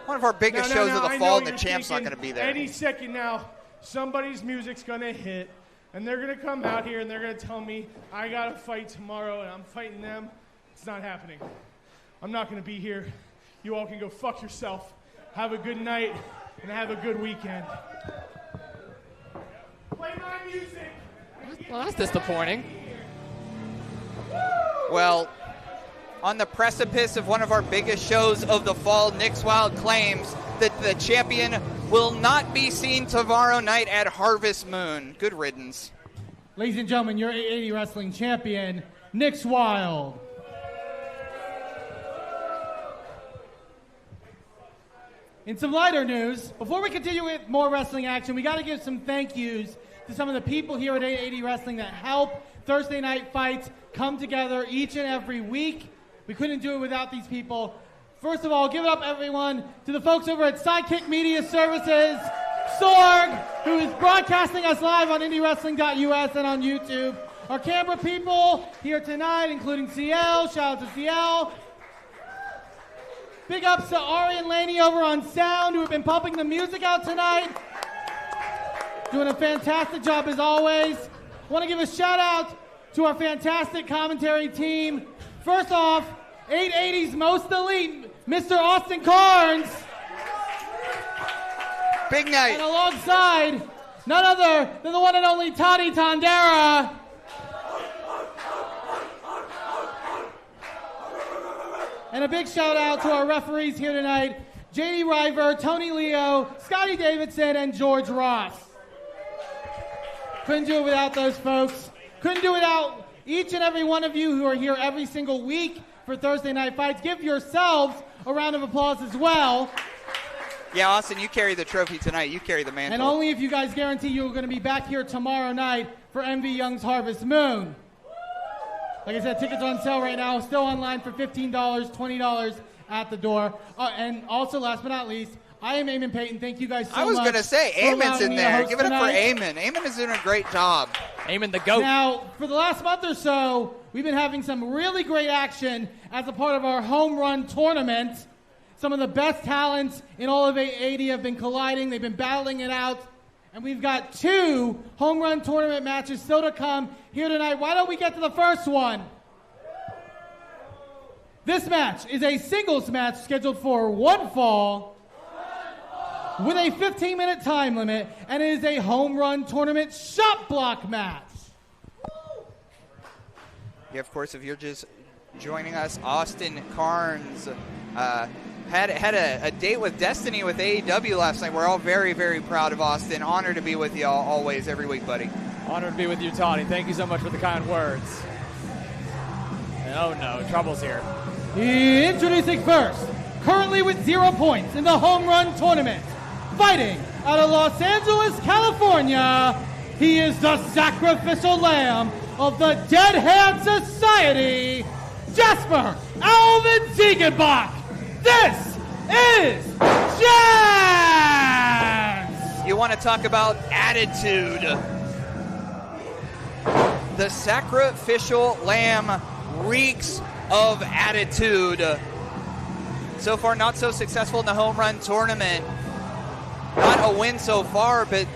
One of our biggest shows of the fall, and the champ's not going to be there. Any second now, somebody's music's going to hit, and they're going to come out here, and they're going to tell me I got to fight tomorrow, and I'm fighting them. It's not happening. I'm not going to be here. You all can go fuck yourself. Have a good night, and have a good weekend. Play my music. Well, that's disappointing. Well, on the precipice of one of our biggest shows of the fall, Nick's Wilde claims that the champion will not be seen tomorrow night at Harvest Moon. Good riddance. Ladies and gentlemen, your 880 Wrestling champion, Nick's Wilde. In some lighter news, before we continue with more wrestling action, we got to give some thank yous to some of the people here at 880 Wrestling that help Thursday night fights come together each and every week. We couldn't do it without these people. First of all, give it up, everyone, to the folks over at Sidekick Media Services, Sorg, who is broadcasting us live on IndyWrestling.us and on YouTube. Our camera people here tonight, including CL. Shout out to CL. Big ups to Ari and Laney over on sound, who have been pumping the music out tonight. Doing a fantastic job as always. Want to give a shout out to our fantastic commentary team. First off, 880's most elite, Mr. Austin Carnes. Big night. And alongside, none other than the one and only Toddy Tondera. And a big shout out to our referees here tonight, JD River, Tony Leo, Scotty Davidson, and George Ross. Couldn't do it without those folks. Couldn't do it without each and every one of you who are here every single week for Thursday Night Fights. Give yourselves a round of applause as well. Yeah, Austin, you carry the trophy tonight. You carry the mantle. And only if you guys guarantee you're going to be back here tomorrow night for MV Young's Harvest Moon. Like I said, tickets are on sale right now. Still online for $15, $20 at the door. And also, last but not least, I am Eamon Payton. Thank you guys so much. I was going to say, Eamon's in there. Give it up for Eamon. Eamon is doing a great job. Eamon the GOAT. Now, for the last month or so, we've been having some really great action as a part of our home run tournament. Some of the best talents in all of 880 have been colliding. They've been battling it out. And we've got 2 home run tournament matches still to come here tonight. Why don't we get to the first one? This match is a singles match scheduled for one fall with a 15-minute time limit, and it is a home run tournament shot block match. Yeah, of course, if you're just joining us, Austin Carnes had a date with Destiny with AEW last night. We're all very, very proud of Austin. Honored to be with you all, always, every week, buddy. Honored to be with you, Toddy. Thank you so much for the kind words. Oh, no. Trouble's here. Introducing first, currently with 0 points in the home run tournament, fighting out of Los Angeles, California, he is the sacrificial lamb of the Dead Hand Society, Jasper Alvin Ziegenbach. This is Jazz! You want to talk about attitude. The sacrificial lamb reeks of attitude. So far, not so successful in the home run tournament. Not a win so far, but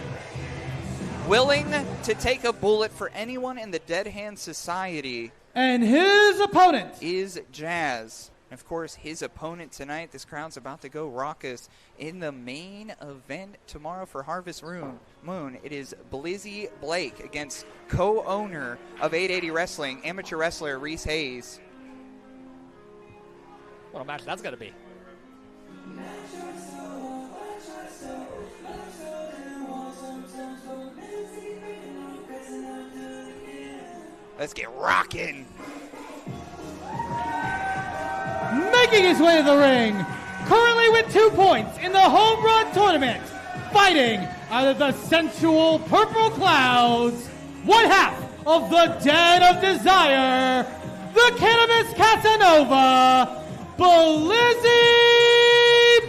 willing to take a bullet for anyone in the Dead Hand Society. And his opponent is Jazz. And of course, his opponent tonight, this crowd's about to go raucous in the main event tomorrow for Harvest Moon. It is Blizzy Blake against co-owner of 880 Wrestling, amateur wrestler Reese Hayes. What a match that's going to be. Let's get rocking. Making his way to the ring, currently with 2 points in the home run tournament, fighting out of the sensual purple clouds, one half of the Den of Desire, the Cannabis Casanova, Blizzy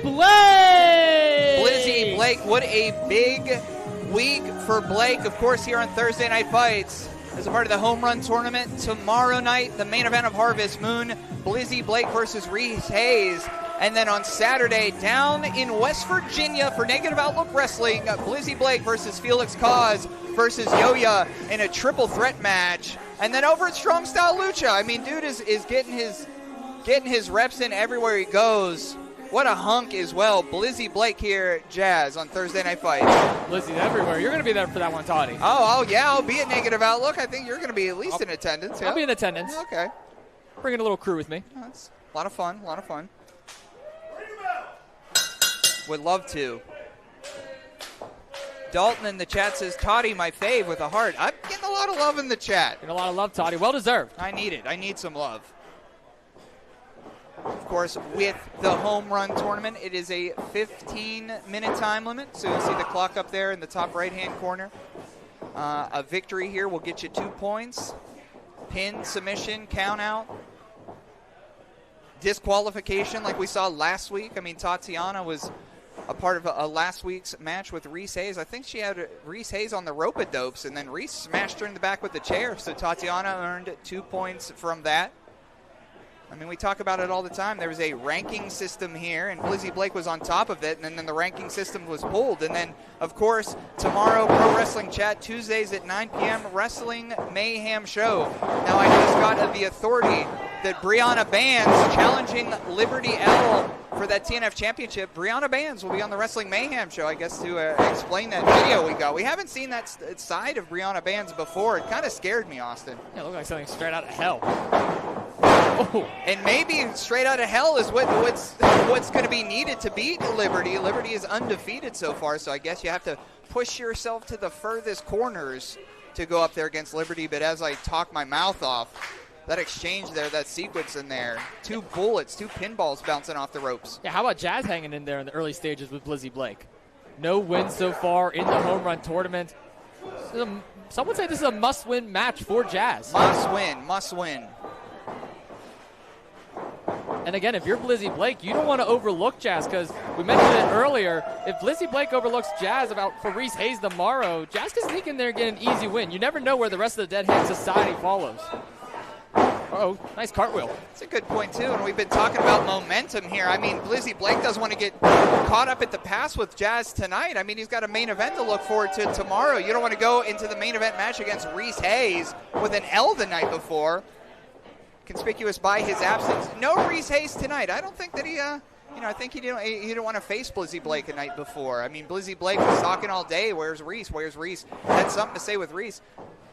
Blake! Blizzy Blake, what a big week for Blake. Of course, here on Thursday Night Fights, as a part of the home run tournament. Tomorrow night, the main event of Harvest Moon, Blizzy Blake versus Reese Hayes. And then on Saturday, down in West Virginia for Negative Outlook Wrestling, Blizzy Blake versus Felix Cause versus Yo-Ya in a triple threat match. And then over at Strong Style Lucha, I mean, dude is getting his reps in everywhere he goes. What a hunk as well. Blizzy Blake here at Jazz on Thursday Night Fights. Blizzy's everywhere. You're going to be there for that one, Toddy. Oh, yeah, I'll be at Negative Outlook. I think you're going to be at least in attendance. Yeah? I'll be in attendance. Okay. Bringing a little crew with me. That's a lot of fun, Would love to. Dalton in the chat says, Toddy, my fave, with a heart. I'm getting a lot of love in the chat. Getting a lot of love, Toddy. Well deserved. I need it. I need some love. Of course, with the home run tournament, it is a 15-minute time limit. So you'll see the clock up there in the top right-hand corner. A victory here will get you 2 points. Pin, submission, count out. Disqualification like we saw last week. I mean, Tatiana was a part of a last week's match with Reese Hayes. I think she had Reese Hayes on the rope-a-dopes, and then Reese smashed her in the back with the chair. So Tatiana earned 2 points from that. I mean, we talk about it all the time. There was a ranking system here, and Blizzy Blake was on top of it, and then the ranking system was pulled. And then, of course, tomorrow, Pro Wrestling Chat, Tuesdays at 9 p.m., Wrestling Mayhem Show. Now, I just got the authority that Brianna Bands challenging Liberty L for that TNF Championship. Brianna Bands will be on the Wrestling Mayhem Show, I guess, to explain that video we got. We haven't seen that side of Brianna Bands before. It kind of scared me, Austin. Yeah, it looked like something straight out of hell. Oh. And maybe straight out of hell is what's going to be needed to beat Liberty. Liberty is undefeated so far, so I guess you have to push yourself to the furthest corners to go up there against Liberty. But as I talk my mouth off, that exchange there, that sequence in there, 2 bullets, 2 pinballs bouncing off the ropes. Yeah, how about Jazz hanging in there in the early stages with Blizzy Blake? No wins so far in the home run tournament. Some would say this is a must-win match for Jazz. Must win. And again, if you're Blizzy Blake, you don't want to overlook Jazz, because we mentioned it earlier. If Blizzy Blake overlooks Jazz for Reese Hayes tomorrow, Jazz can sneak in there and get an easy win. You never know where the rest of the Dead Hand Society follows. Uh-oh, nice cartwheel. That's a good point, too, and we've been talking about momentum here. I mean, Blizzy Blake doesn't want to get caught up at the pass with Jazz tonight. I mean, he's got a main event to look forward to tomorrow. You don't want to go into the main event match against Reese Hayes with an L the night before. Conspicuous by his absence. No Reese Hayes tonight. I don't think that he, I think he didn't want to face Blizzy Blake the night before. I mean, Blizzy Blake was talking all day. Where's Reese? Where's Reese? Had something to say with Reese.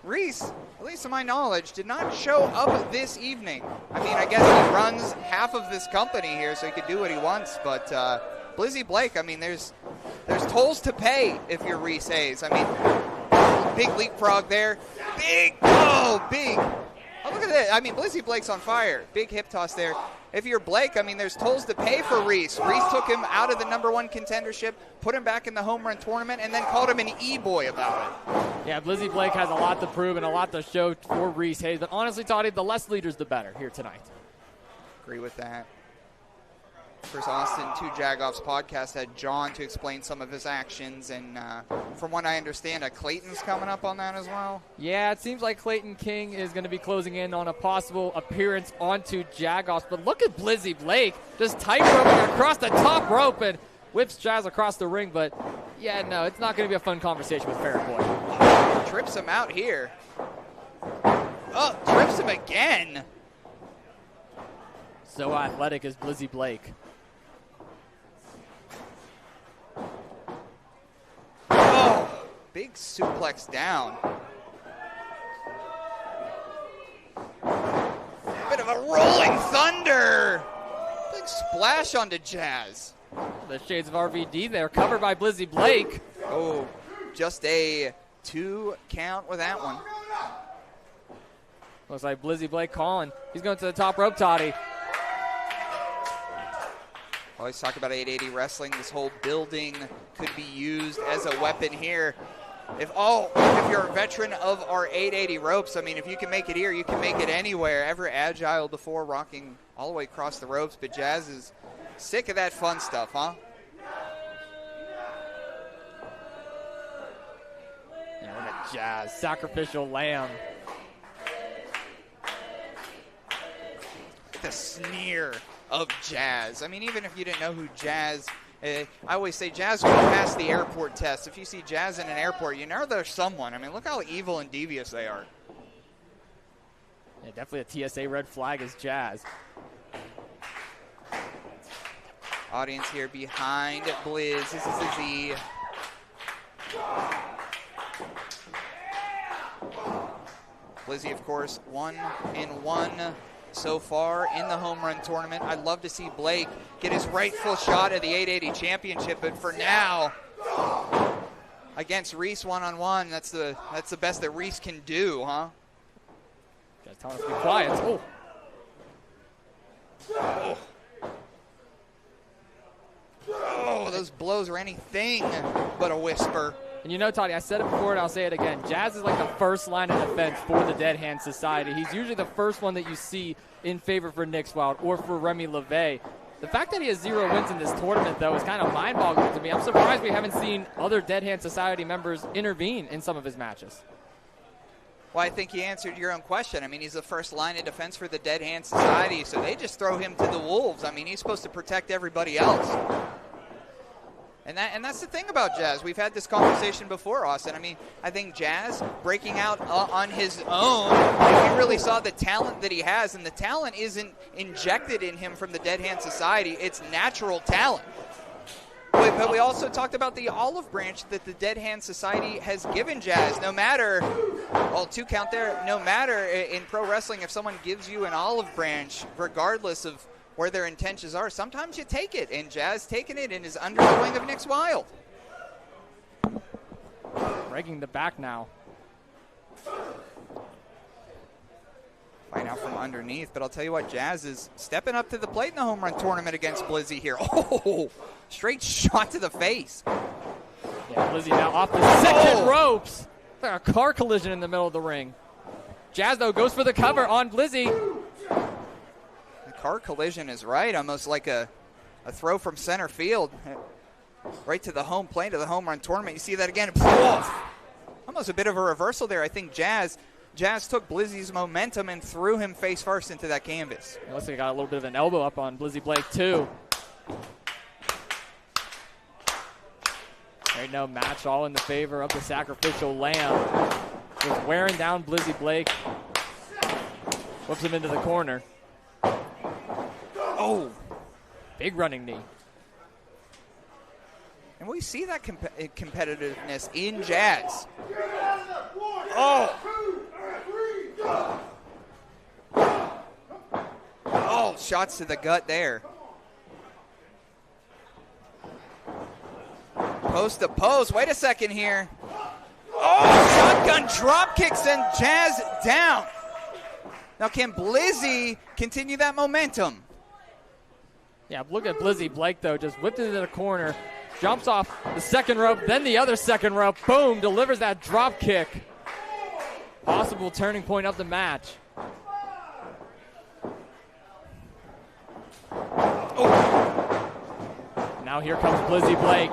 Reese, at least to my knowledge, did not show up this evening. I mean, I guess he runs half of this company here, so he could do what he wants. But Blizzy Blake, I mean, there's tolls to pay if you're Reese Hayes. I mean, big leapfrog there. Big. Oh, look at that. I mean, Blizzy Blake's on fire. Big hip toss there. If you're Blake, I mean, there's tolls to pay for Reese. Reese took him out of the #1 contendership, put him back in the home run tournament, and then called him an E-boy about it. Yeah, Blizzy Blake has a lot to prove and a lot to show for Reese Hayes. But honestly, Toddy, the less leaders, the better here tonight. Agree with that. First, Austin 2 Jagoffs podcast had John to explain some of his actions, and from what I understand, Clayton's coming up on that as well. Yeah, it seems like Clayton King is going to be closing in on a possible appearance onto Jagoffs. But look at Blizzy Blake just tight roping across the top rope and whips Jazz across the ring. But yeah, no, it's not going to be a fun conversation with Ferret Boy. Trips him out here. Oh, trips him again. So athletic is Blizzy Blake. Oh, big suplex down. Bit of a rolling thunder. Big splash onto Jazz. The shades of RVD there, covered by Blizzy Blake. Oh, just a 2 count with that one. Looks like Blizzy Blake calling. He's going to the top rope, Toddy. Always talk about 880 wrestling. This whole building could be used as a weapon here. If you're a veteran of our 880 ropes, I mean, if you can make it here, you can make it anywhere. Ever agile before, rocking all the way across the ropes. But Jazz is sick of that fun stuff, huh? Yeah, look at Jazz, sacrificial lamb. the sneer of Jazz. I mean, even if you didn't know who Jazz, I always say Jazz will pass the airport test. If you see Jazz in an airport, you know there's someone. I mean, look how evil and devious they are. Yeah, definitely a TSA red flag is Jazz. Audience here behind Blizz. This is the Z. Blizzy, of course, 1-1 so far in the home run tournament. I'd love to see Blake get his rightful shot at the 880 championship, but for now, against Reese one-on-one, that's the best that Reese can do, huh? Guys telling us to be quiet. Oh. Oh, those blows are anything but a whisper. And you know, Toddy, I said it before and I'll say it again. Jazz is like the first line of defense for the Dead Hand Society. He's usually the first one that you see in favor for Nick's Wilde or for Remy LaVey. The fact that he has 0 wins in this tournament, though, is kind of mind-boggling to me. I'm surprised we haven't seen other Dead Hand Society members intervene in some of his matches. Well, I think you answered your own question. I mean, he's the first line of defense for the Dead Hand Society, so they just throw him to the wolves. I mean, he's supposed to protect everybody else. And that's the thing about Jazz. We've had this conversation before, Austin. I mean, I think Jazz breaking out on his own, you really saw the talent that he has, and the talent isn't injected in him from the Dead Hand Society. It's natural talent. But we also talked about the olive branch that the Dead Hand Society has given Jazz. No matter, well, 2 count there, no matter in pro wrestling, if someone gives you an olive branch, regardless of where their intentions are, sometimes you take it, and Jazz taking it and is under the wing of Nick's Wilde. Breaking the back now. Find out from underneath, but I'll tell you what, Jazz is stepping up to the plate in the home run tournament against Blizzy here. Oh, straight shot to the face. Yeah, Blizzy now off the second ropes. Like a car collision in the middle of the ring. Jazz, though, goes for the cover on Blizzy. Car collision is right, almost like a throw from center field, right to the home plate of the home run tournament. You see that again, almost a bit of a reversal there. I think Jazz took Blizzy's momentum and threw him face first into that canvas. It looks like he got a little bit of an elbow up on Blizzy Blake too. Right now, match all in the favor of the sacrificial lamb. Just wearing down Blizzy Blake. Whips him into the corner. Oh, big running knee. And we see that competitiveness in Jazz. Oh. Oh, shots to the gut there. Post to post. Wait a second here. Oh, shotgun drop kick sends Jazz down. Now, can Blizzy continue that momentum? Yeah, look at Blizzy Blake, though, just whipped it into the corner, jumps off the second rope, then the other second rope, boom, delivers that drop kick. Possible turning point of the match. Oh. Now here comes Blizzy Blake.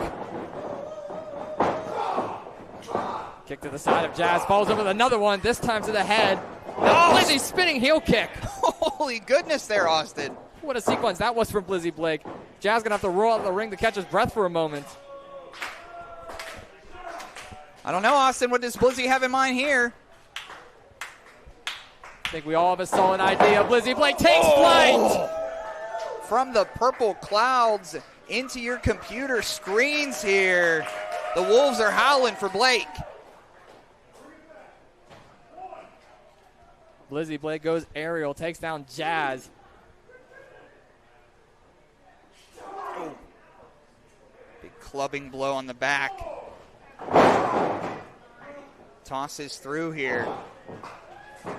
Kick to the side of Jazz, falls over with another one, this time to the head. Blizzy spinning heel kick. Holy goodness there, Austin. What a sequence that was from Blizzy Blake. Jazz going to have to roll out of the ring to catch his breath for a moment. I don't know, Austin. What does Blizzy have in mind here? I think we all have a solid idea. Blizzy Blake takes flight. From the purple clouds into your computer screens here. The Wolves are howling for Blake. Blizzy Blake goes aerial, takes down Jazz. Big clubbing blow on the back. Tosses through here. Now,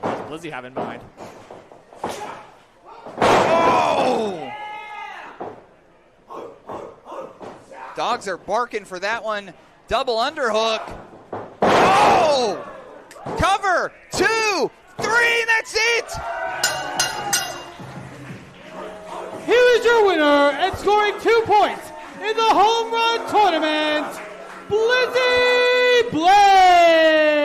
what does Blizzy have in mind? Oh! Dogs are barking for that one. Double underhook. Oh! Cover! 2, 3, that's it! Here is your winner and scoring 2 points in the home run tournament, Blizzy Blake!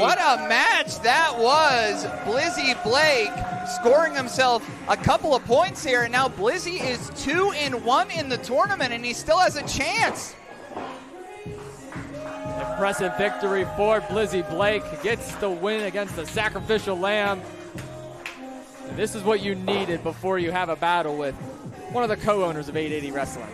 What a match that was. Blizzy Blake scoring himself a couple of points here, and now Blizzy is 2-1 in the tournament, and he still has a chance. Impressive victory for Blizzy Blake. Gets the win against the Sacrificial Lamb. And this is what you needed before you have a battle with one of the co-owners of 880 Wrestling.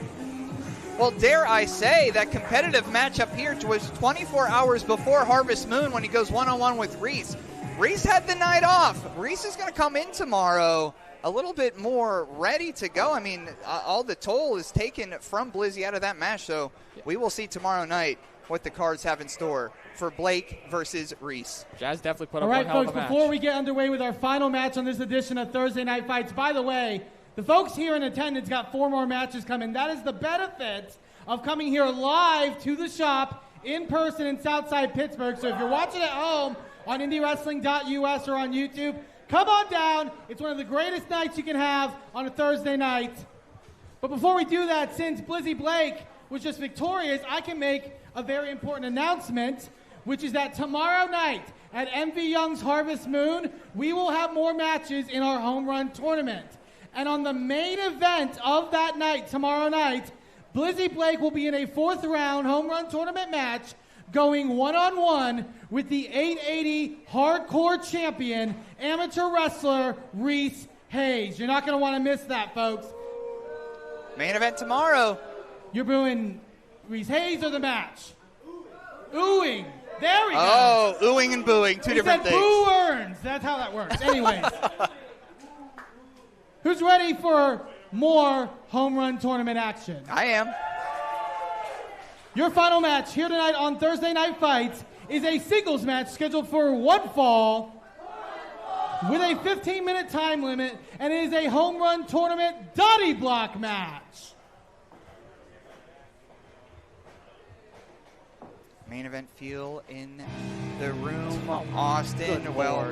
Well, dare I say, that competitive matchup here was 24 hours before Harvest Moon when he goes one-on-one with Reese. Reese had the night off. Reese is going to come in tomorrow a little bit more ready to go. I mean, all the toll is taken from Blizzy out of that match, so we will see tomorrow night what the cards have in store for Blake versus Reese. Jazz definitely put up All right, one hell of folks, a match. before we get underway with our final match on this edition of Thursday Night Fights, by the way, the folks here in attendance got 4 more matches coming. That is the benefit of coming here live to the shop in person in Southside Pittsburgh. So if you're watching at home on IndyWrestling.us or on YouTube, come on down. It's one of the greatest nights you can have on a Thursday night. But before we do that, since Blizzy Blake was just victorious, I can make a very important announcement, which is that tomorrow night at MV Young's Harvest Moon, we will have more matches in our home run tournament. And on the main event of that night, tomorrow night, Blizzy Blake will be in a 4th round home run tournament match going one-on-one with the 880 hardcore champion, amateur wrestler Reese Hayes. You're not going to want to miss that, folks. Main event tomorrow. You're booing Reese Hayes or the match? Oohing. There we go. Oh, oohing and booing, two different things. Boo earns. That's how that works. Anyways. Who's ready for more home run tournament action? I am. Your final match here tonight on Thursday Night Fights is a singles match scheduled for one fall with a 15-minute time limit, and it is a home run tournament Doty block match. Main event feel in the room, Austin. Well,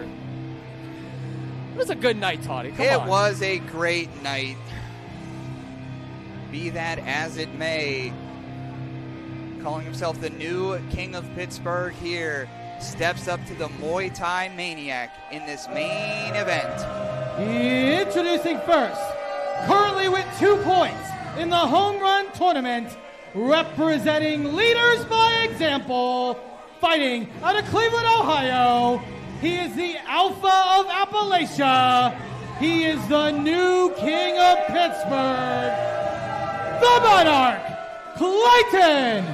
it was a good night, Toddy. Come it on. was a great night. Be that as it may, calling himself the new king of Pittsburgh here, steps up to the Muay Thai Maniac in this main event. Introducing first, currently with 2 points in the home run tournament, representing Leaders by Example, fighting out of Cleveland, Ohio. He is the Alpha of Appalachia. He is the new king of Pittsburgh, the Monarch, Clayton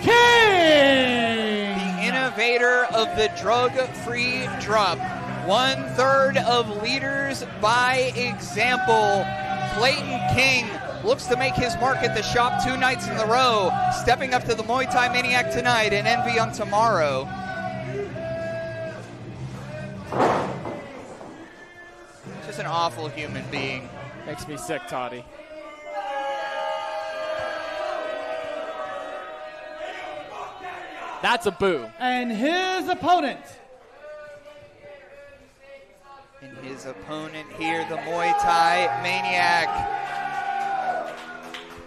King. The innovator of the drug-free drop. 1/3 of Leaders by Example. Clayton King looks to make his mark at the shop 2 nights in a row, stepping up to the Muay Thai Maniac tonight and Envy Young tomorrow. Just an awful human being. Makes me sick, Toddy. That's a boo. And his opponent. And his opponent here, the Muay Thai Maniac.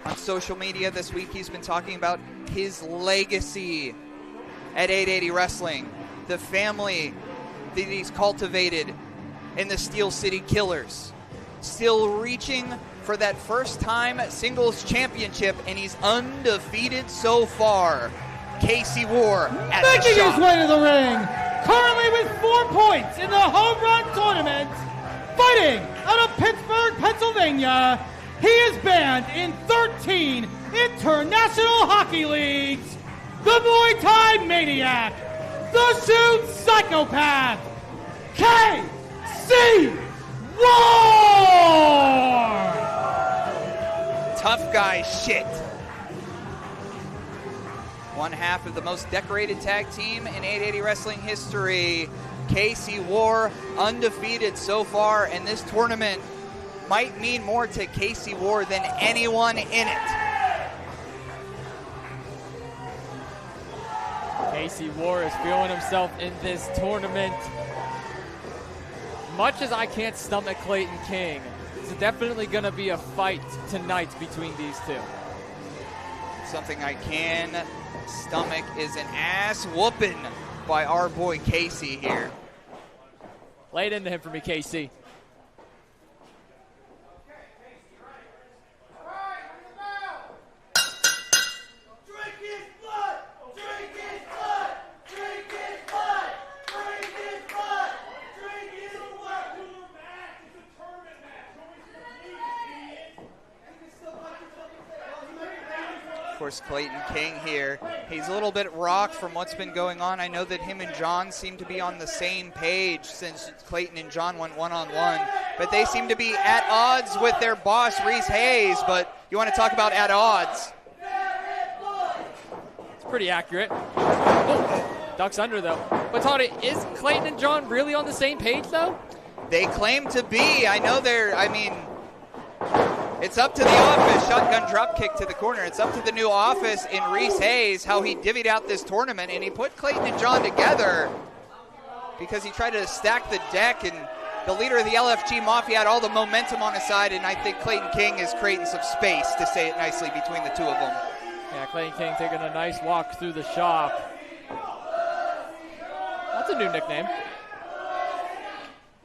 On social media this week, he's been talking about his legacy at 880 Wrestling, the family that he's cultivated in the Steel City Killers. Still reaching for that first-time singles championship, and he's undefeated so far. Casey Warr at the Making shop. his way to the ring, currently with 4 points in the home run tournament, fighting out of Pittsburgh, Pennsylvania. He is banned in 13 international hockey leagues. The Muay Thai Maniac, the Shoot Psychopath, K.C. Warr! Tough guy shit. One half of the most decorated tag team in 880 Wrestling history. Casey Warr, undefeated so far, and this tournament might mean more to Casey Warr than anyone in it. Casey Warr is feeling himself in this tournament. Much as I can't stomach Clayton King, it's definitely going to be a fight tonight between these two. Something I can stomach is an ass whooping by our boy Casey here. Lay it into him for me, KC. Of course, Clayton King here. He's a little bit rocked from what's been going on. I know that him and John seem to be on the same page since Clayton and John went one-on-one, but they seem to be at odds with their boss, Reese Hayes. But you want to talk about at odds? It's pretty accurate. Oh, ducks under, though. But, Toddy, is Clayton and John really on the same page, though? They claim to be. I know it's up to the office. Shotgun drop kick to the corner. It's up to the new office in Reese Hayes how he divvied out this tournament, and he put Clayton and John together because he tried to stack the deck, and the leader of the LFG Mafia had all the momentum on his side, and I think Clayton King is creating some space, to say it nicely, between the two of them. Yeah, Clayton King taking a nice walk through the shop. That's a new nickname.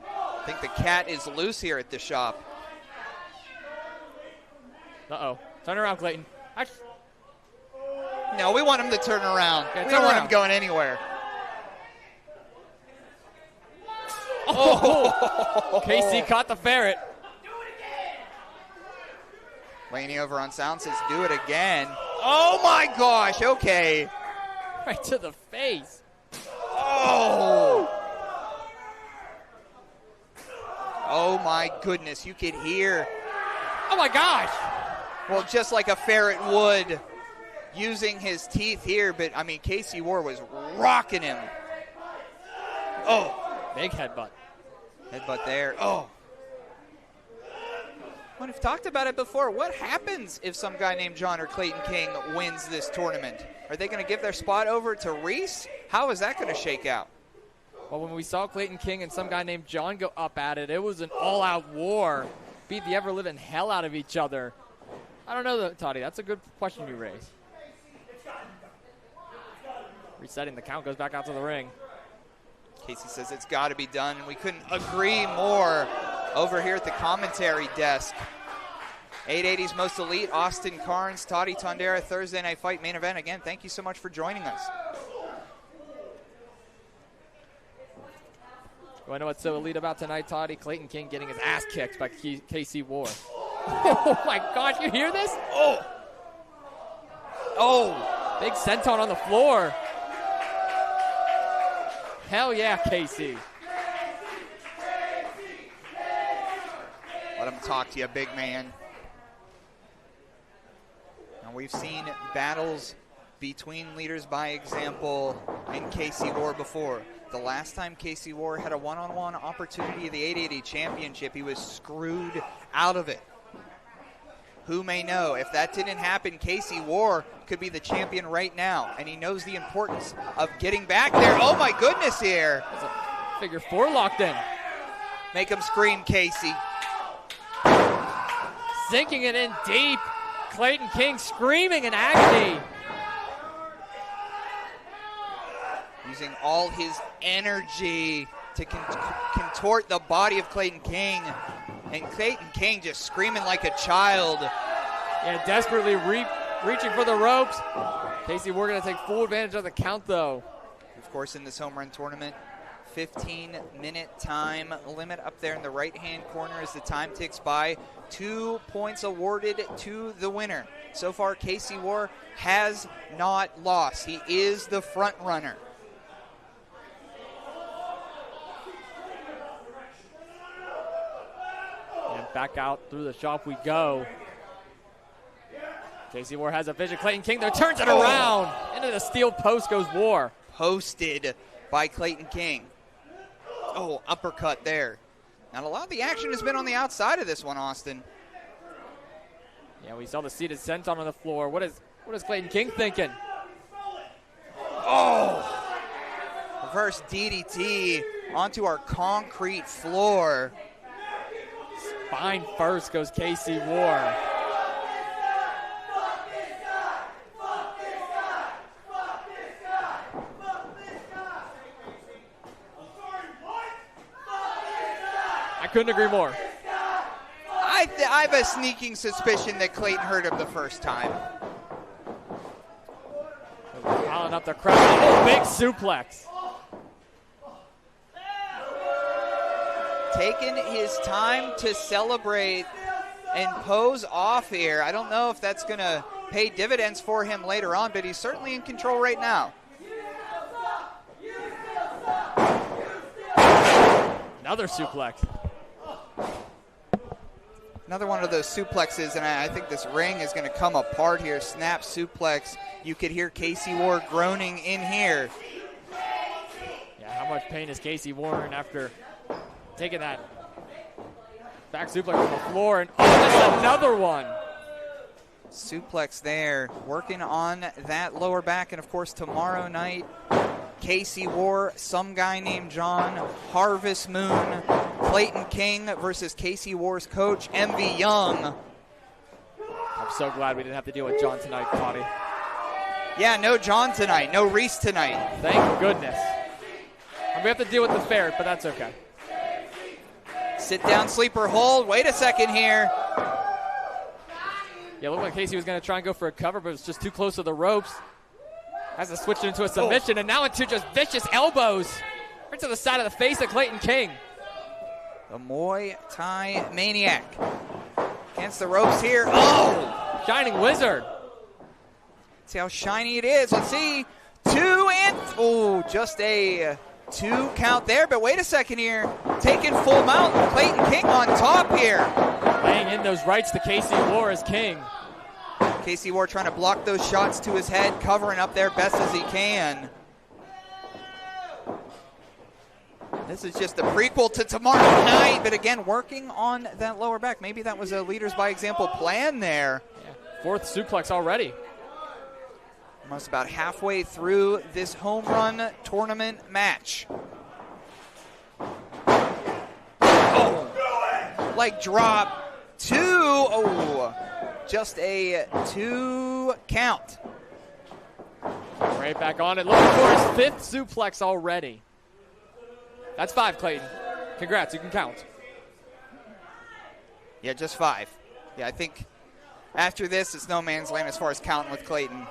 I think the cat is loose here at the shop. Uh-oh. Turn around, Clayton. No, we want him to turn around. Yeah, we don't want him going anywhere. Oh! KC caught the ferret. Laney over on sound says, do it again. Oh, my gosh. Okay. Right to the face. Oh! Oh, my goodness. You could hear. Oh, my gosh. Well, just like a ferret would, using his teeth here. But, I mean, Casey Warr was rocking him. Oh. Big headbutt. Headbutt there. Oh. Well, we've talked about it before. What happens if some guy named John or Clayton King wins this tournament? Are they going to give their spot over to Reese? How is that going to shake out? Well, when we saw Clayton King and some guy named John go up at it, it was an all-out war. Beat the ever-living hell out of each other. I don't know, Toddy. That's a good question you raise. Resetting the count, goes back out to the ring. Casey says it's got to be done, and we couldn't agree more over here at the commentary desk. 880's Most Elite, Austin Carnes, Toddy Tondera, Thursday Night Fight main event. Again, thank you so much for joining us. You know what's so elite about tonight, Toddy? Clayton King getting his ass kicked by Casey Warr. Oh, my gosh, you hear this? Oh. Oh. Big senton on the floor. Hell yeah, Casey. Let him talk to you, big man. Now, we've seen battles between leaders by example in Casey Warr before. The last time Casey Warr had a one-on-one opportunity of the 880 championship, he was screwed out of it. Who may know? If that didn't happen, Casey Warr could be the champion right now, and he knows the importance of getting back there. Oh, my goodness here. That's a figure four locked in. Make him scream, Casey. Sinking it in deep. Clayton King screaming in agony. Using all his energy to contort the body of Clayton King. And Clayton King just screaming like a child. Yeah, desperately reaching for the ropes. Casey, we're going to take full advantage of the count, though. Of course, in this home run tournament, 15-minute time limit up there in the right-hand corner as the time ticks by. 2 points awarded to the winner. So far, Casey Warr has not lost. He is the front runner. And back out through the shop we go. Casey Warr has a vision. Clayton King there turns it around. Into the steel post goes Warr. Posted by Clayton King. Oh, uppercut there. Now, a lot of the action has been on the outside of this one, Austin. Yeah, we saw the seated senton on the floor. What is Clayton King thinking? Oh! Reverse DDT onto our concrete floor. Spine first goes Casey Warr. couldn't agree more. I have a sneaking suspicion that Clayton hurt him the first time. Piling up the crowd. Oh, big suplex. Taking his time to celebrate and pose off here. I don't know if that's going to pay dividends for him later on, but he's certainly in control right now. Another suplex. Another one of those suplexes, and I think this ring is going to come apart here. Snap suplex. You could hear Casey Warr groaning in here. Yeah, how much pain is Casey Warr in after taking that back suplex on the floor? And oh, that's another one. Suplex there, working on that lower back. And, of course, tomorrow night, Casey Warr, some guy named John, Harvest Moon, Clayton King versus Casey Warr's coach, MV Young. I'm so glad we didn't have to deal with John tonight, Doty. Yeah, no John tonight, no Reese tonight. Thank goodness. And we have to deal with the ferret, but that's okay. Sit down, sleeper hold. Wait a second here. Yeah, it looked like Casey was going to try and go for a cover, but it was just too close to the ropes. Has to switch it into a submission, and now into just vicious elbows. Right to the side of the face of Clayton King. The Muay Thai Maniac. Against the ropes here. Oh! Shining Wizard. See how shiny it is. Let's see. 2 and... Oh, just a 2 count there. But wait a second here. Taking full mount. Clayton King on top here. Laying in those rights to Casey Warr as King. Casey Warr trying to block those shots to his head. Covering up there best as he can. This is just a prequel to tomorrow night, but again, working on that lower back. Maybe that was a leaders by example plan there. Yeah. 4th suplex already. Almost about halfway through this home run tournament match. Oh, leg drop. 2. Oh, just a 2 count. Right back on it. Looking for his 5th suplex already. That's 5, Clayton. Congrats, you can count. Yeah, just 5. Yeah, I think after this, it's no man's land as far as counting with Clayton.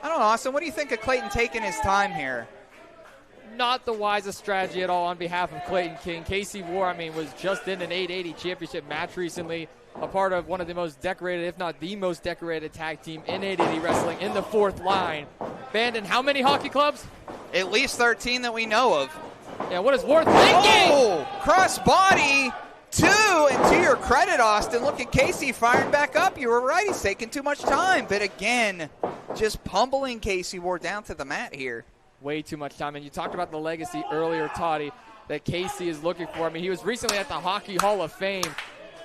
I don't know, Austin, what do you think of Clayton taking his time here? Not the wisest strategy at all on behalf of Clayton King. Casey Warr, I mean, was just in an 880 championship match recently, a part of one of the most decorated, if not the most decorated tag team in 880 wrestling in the 4th line. Banned in how many hockey clubs? At least 13 that we know of. Yeah, what is Warr thinking? Oh, cross body, 2, and to your credit, Austin, look at Casey firing back up. You were right, he's taking too much time. But again, just pummeling Casey Warr down to the mat here. Way too much time. And you talked about the legacy earlier, Toddy, that Casey is looking for. I mean, he was recently at the Hockey Hall of Fame,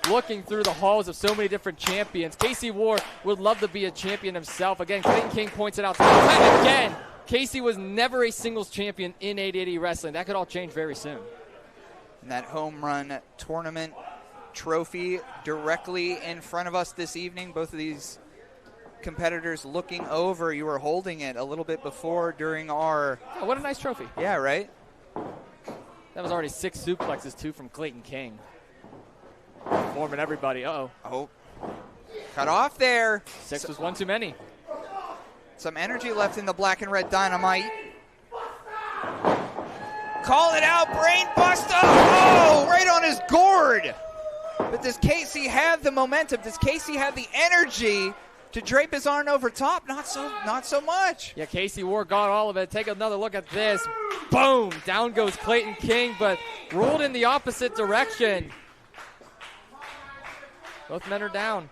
looking through the halls of so many different champions. Casey Warr would love to be a champion himself. Again, Clayton King points it out time and time again. Casey was never a singles champion in 880 wrestling. That could all change very soon. And that home run tournament trophy directly in front of us this evening. Both of these competitors looking over. You were holding it a little bit before during our... Oh, what a nice trophy. Yeah, right? That was already 6 suplexes, 2 from Clayton King. Forming everybody. Uh-oh. Oh. Cut off there. 6 was one too many. Some energy left in the black and red Dynamite. Call it out, brain buster. Oh, right on his gourd. But does Casey have the momentum? Does Casey have the energy to drape his arm over top? Not so much. Yeah, Casey Warr got all of it. Take another look at this. Boom. Down goes Clayton King, but ruled in the opposite direction. Both men are down.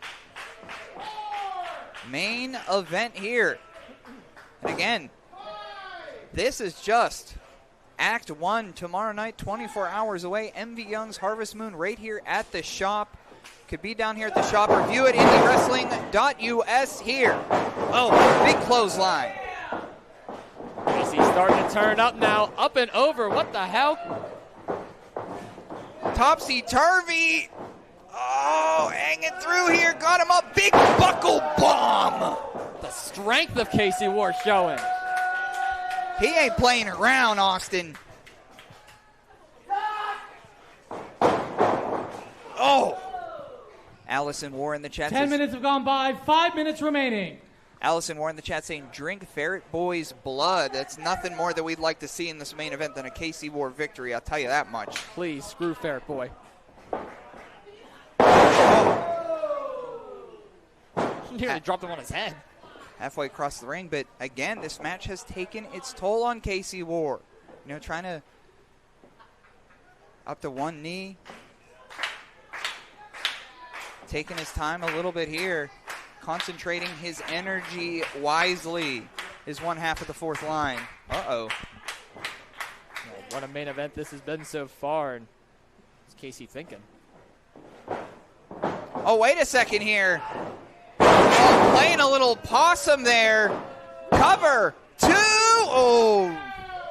Main event here. And again, this is just Act 1 tomorrow night, 24 hours away. MV Young's Harvest Moon right here at the shop. Could be down here at the shop. Review at IndyWrestling.us here. Oh, big clothesline. Casey's starting to turn up now. Up and over. What the hell? Topsy-turvy. Oh, hanging through here. Got him up. Big buckle bomb. The strength of Casey Warr showing. He ain't playing around, Austin. Oh! Allison Warr in the chat. 10 minutes have gone by, 5 minutes remaining. Allison Warr in the chat saying, drink Ferret Boy's blood. That's nothing more that we'd like to see in this main event than a Casey Warr victory, I'll tell you that much. Please, screw Ferret Boy. Nearly dropped him on his head. Halfway across the ring, but again, this match has taken its toll on Casey Warr. You know, trying to up to one knee. Taking his time a little bit here. Concentrating his energy wisely is one half of the fourth line. Uh-oh. Well, what a main event this has been so far. And what's Casey thinking? Oh, wait a second here. Oh, playing a little possum there. Cover. 2. Oh,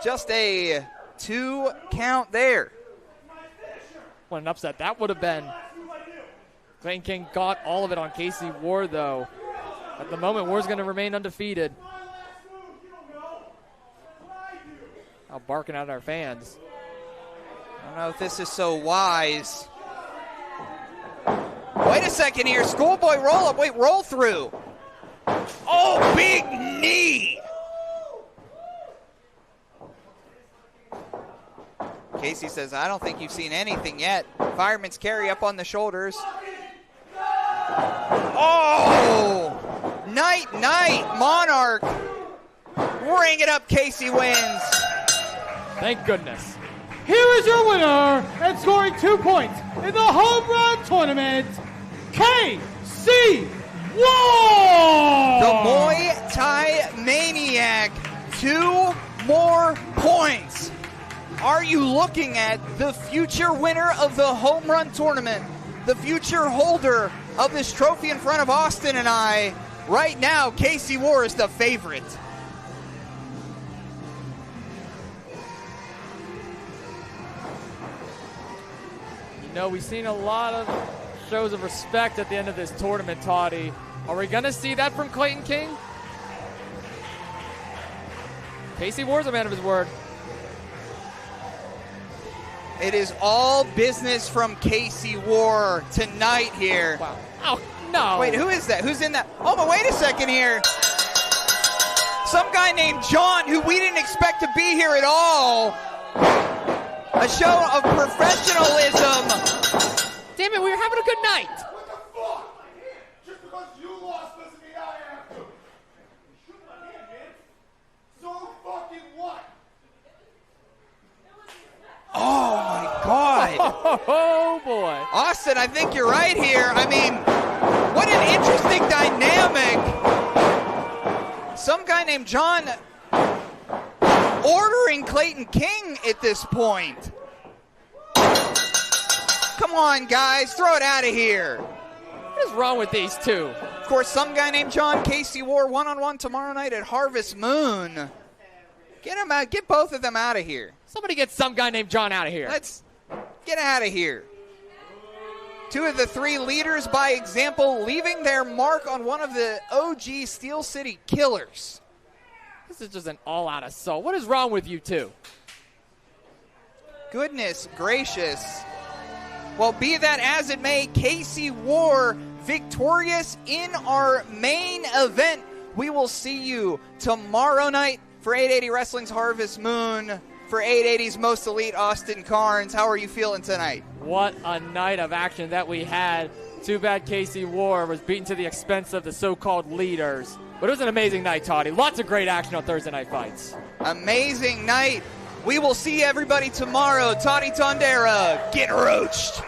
just a 2 count there. What an upset that would have been. Clayton King got all of it on Casey Warr, though. At the moment, Warr's going to remain undefeated. Now barking at our fans. I don't know if this is so wise. Wait a second here. Schoolboy roll up. Wait, roll through. Oh, big knee. Casey says, I don't think you've seen anything yet. Fireman's carry up on the shoulders. Oh! Night, Monarch. Ring it up, Casey wins. Thank goodness. Here is your winner and scoring 2 points in the home run tournament, Casey Warr! The Muay Thai Maniac, 2 more points. Are you looking at the future winner of the home run tournament, the future holder of this trophy in front of Austin and I? Right now, Casey Warr is the favorite. You know, we've seen a lot of shows of respect at the end of this tournament, Toddy. Are we going to see that from Clayton King? Casey Warr's a man of his word. It is all business from Casey Warr tonight here. Wow. Oh, no. Wait, who is that? Who's in that? Oh, but wait a second here. Some guy named John, who we didn't expect to be here at all. A show of professionalism. Damn it, we were having a good night. What the fuck? Just because you lost doesn't mean I have to. You shoot my hand, man. So fucking what? Oh, my God. Oh, boy. Austin, I think you're right here. I mean, what an interesting dynamic. Some guy named John ordering Clayton King at this point. Come on, guys. Throw it out of here. What is wrong with these two? Of course, some guy named John, Casey Warr, one-on-one tomorrow night at Harvest Moon. Get him out. Get both of them out of here. Somebody get some guy named John out of here. Let's get out of here. 2 of the 3 leaders by example leaving their mark on one of the OG Steel City Killers. This is just an all-out assault. What is wrong with you two? Goodness gracious. Well, be that as it may, Casey Warr victorious in our main event. We will see you tomorrow night for 880 Wrestling's Harvest Moon. For 880's Most Elite, Austin Carnes. How are you feeling tonight? What a night of action that we had. Too bad Casey Warr was beaten to the expense of the so-called leaders. But it was an amazing night, Toddy. Lots of great action on Thursday Night Fights. Amazing night. We will see everybody tomorrow. Toddy Tondera, get roached.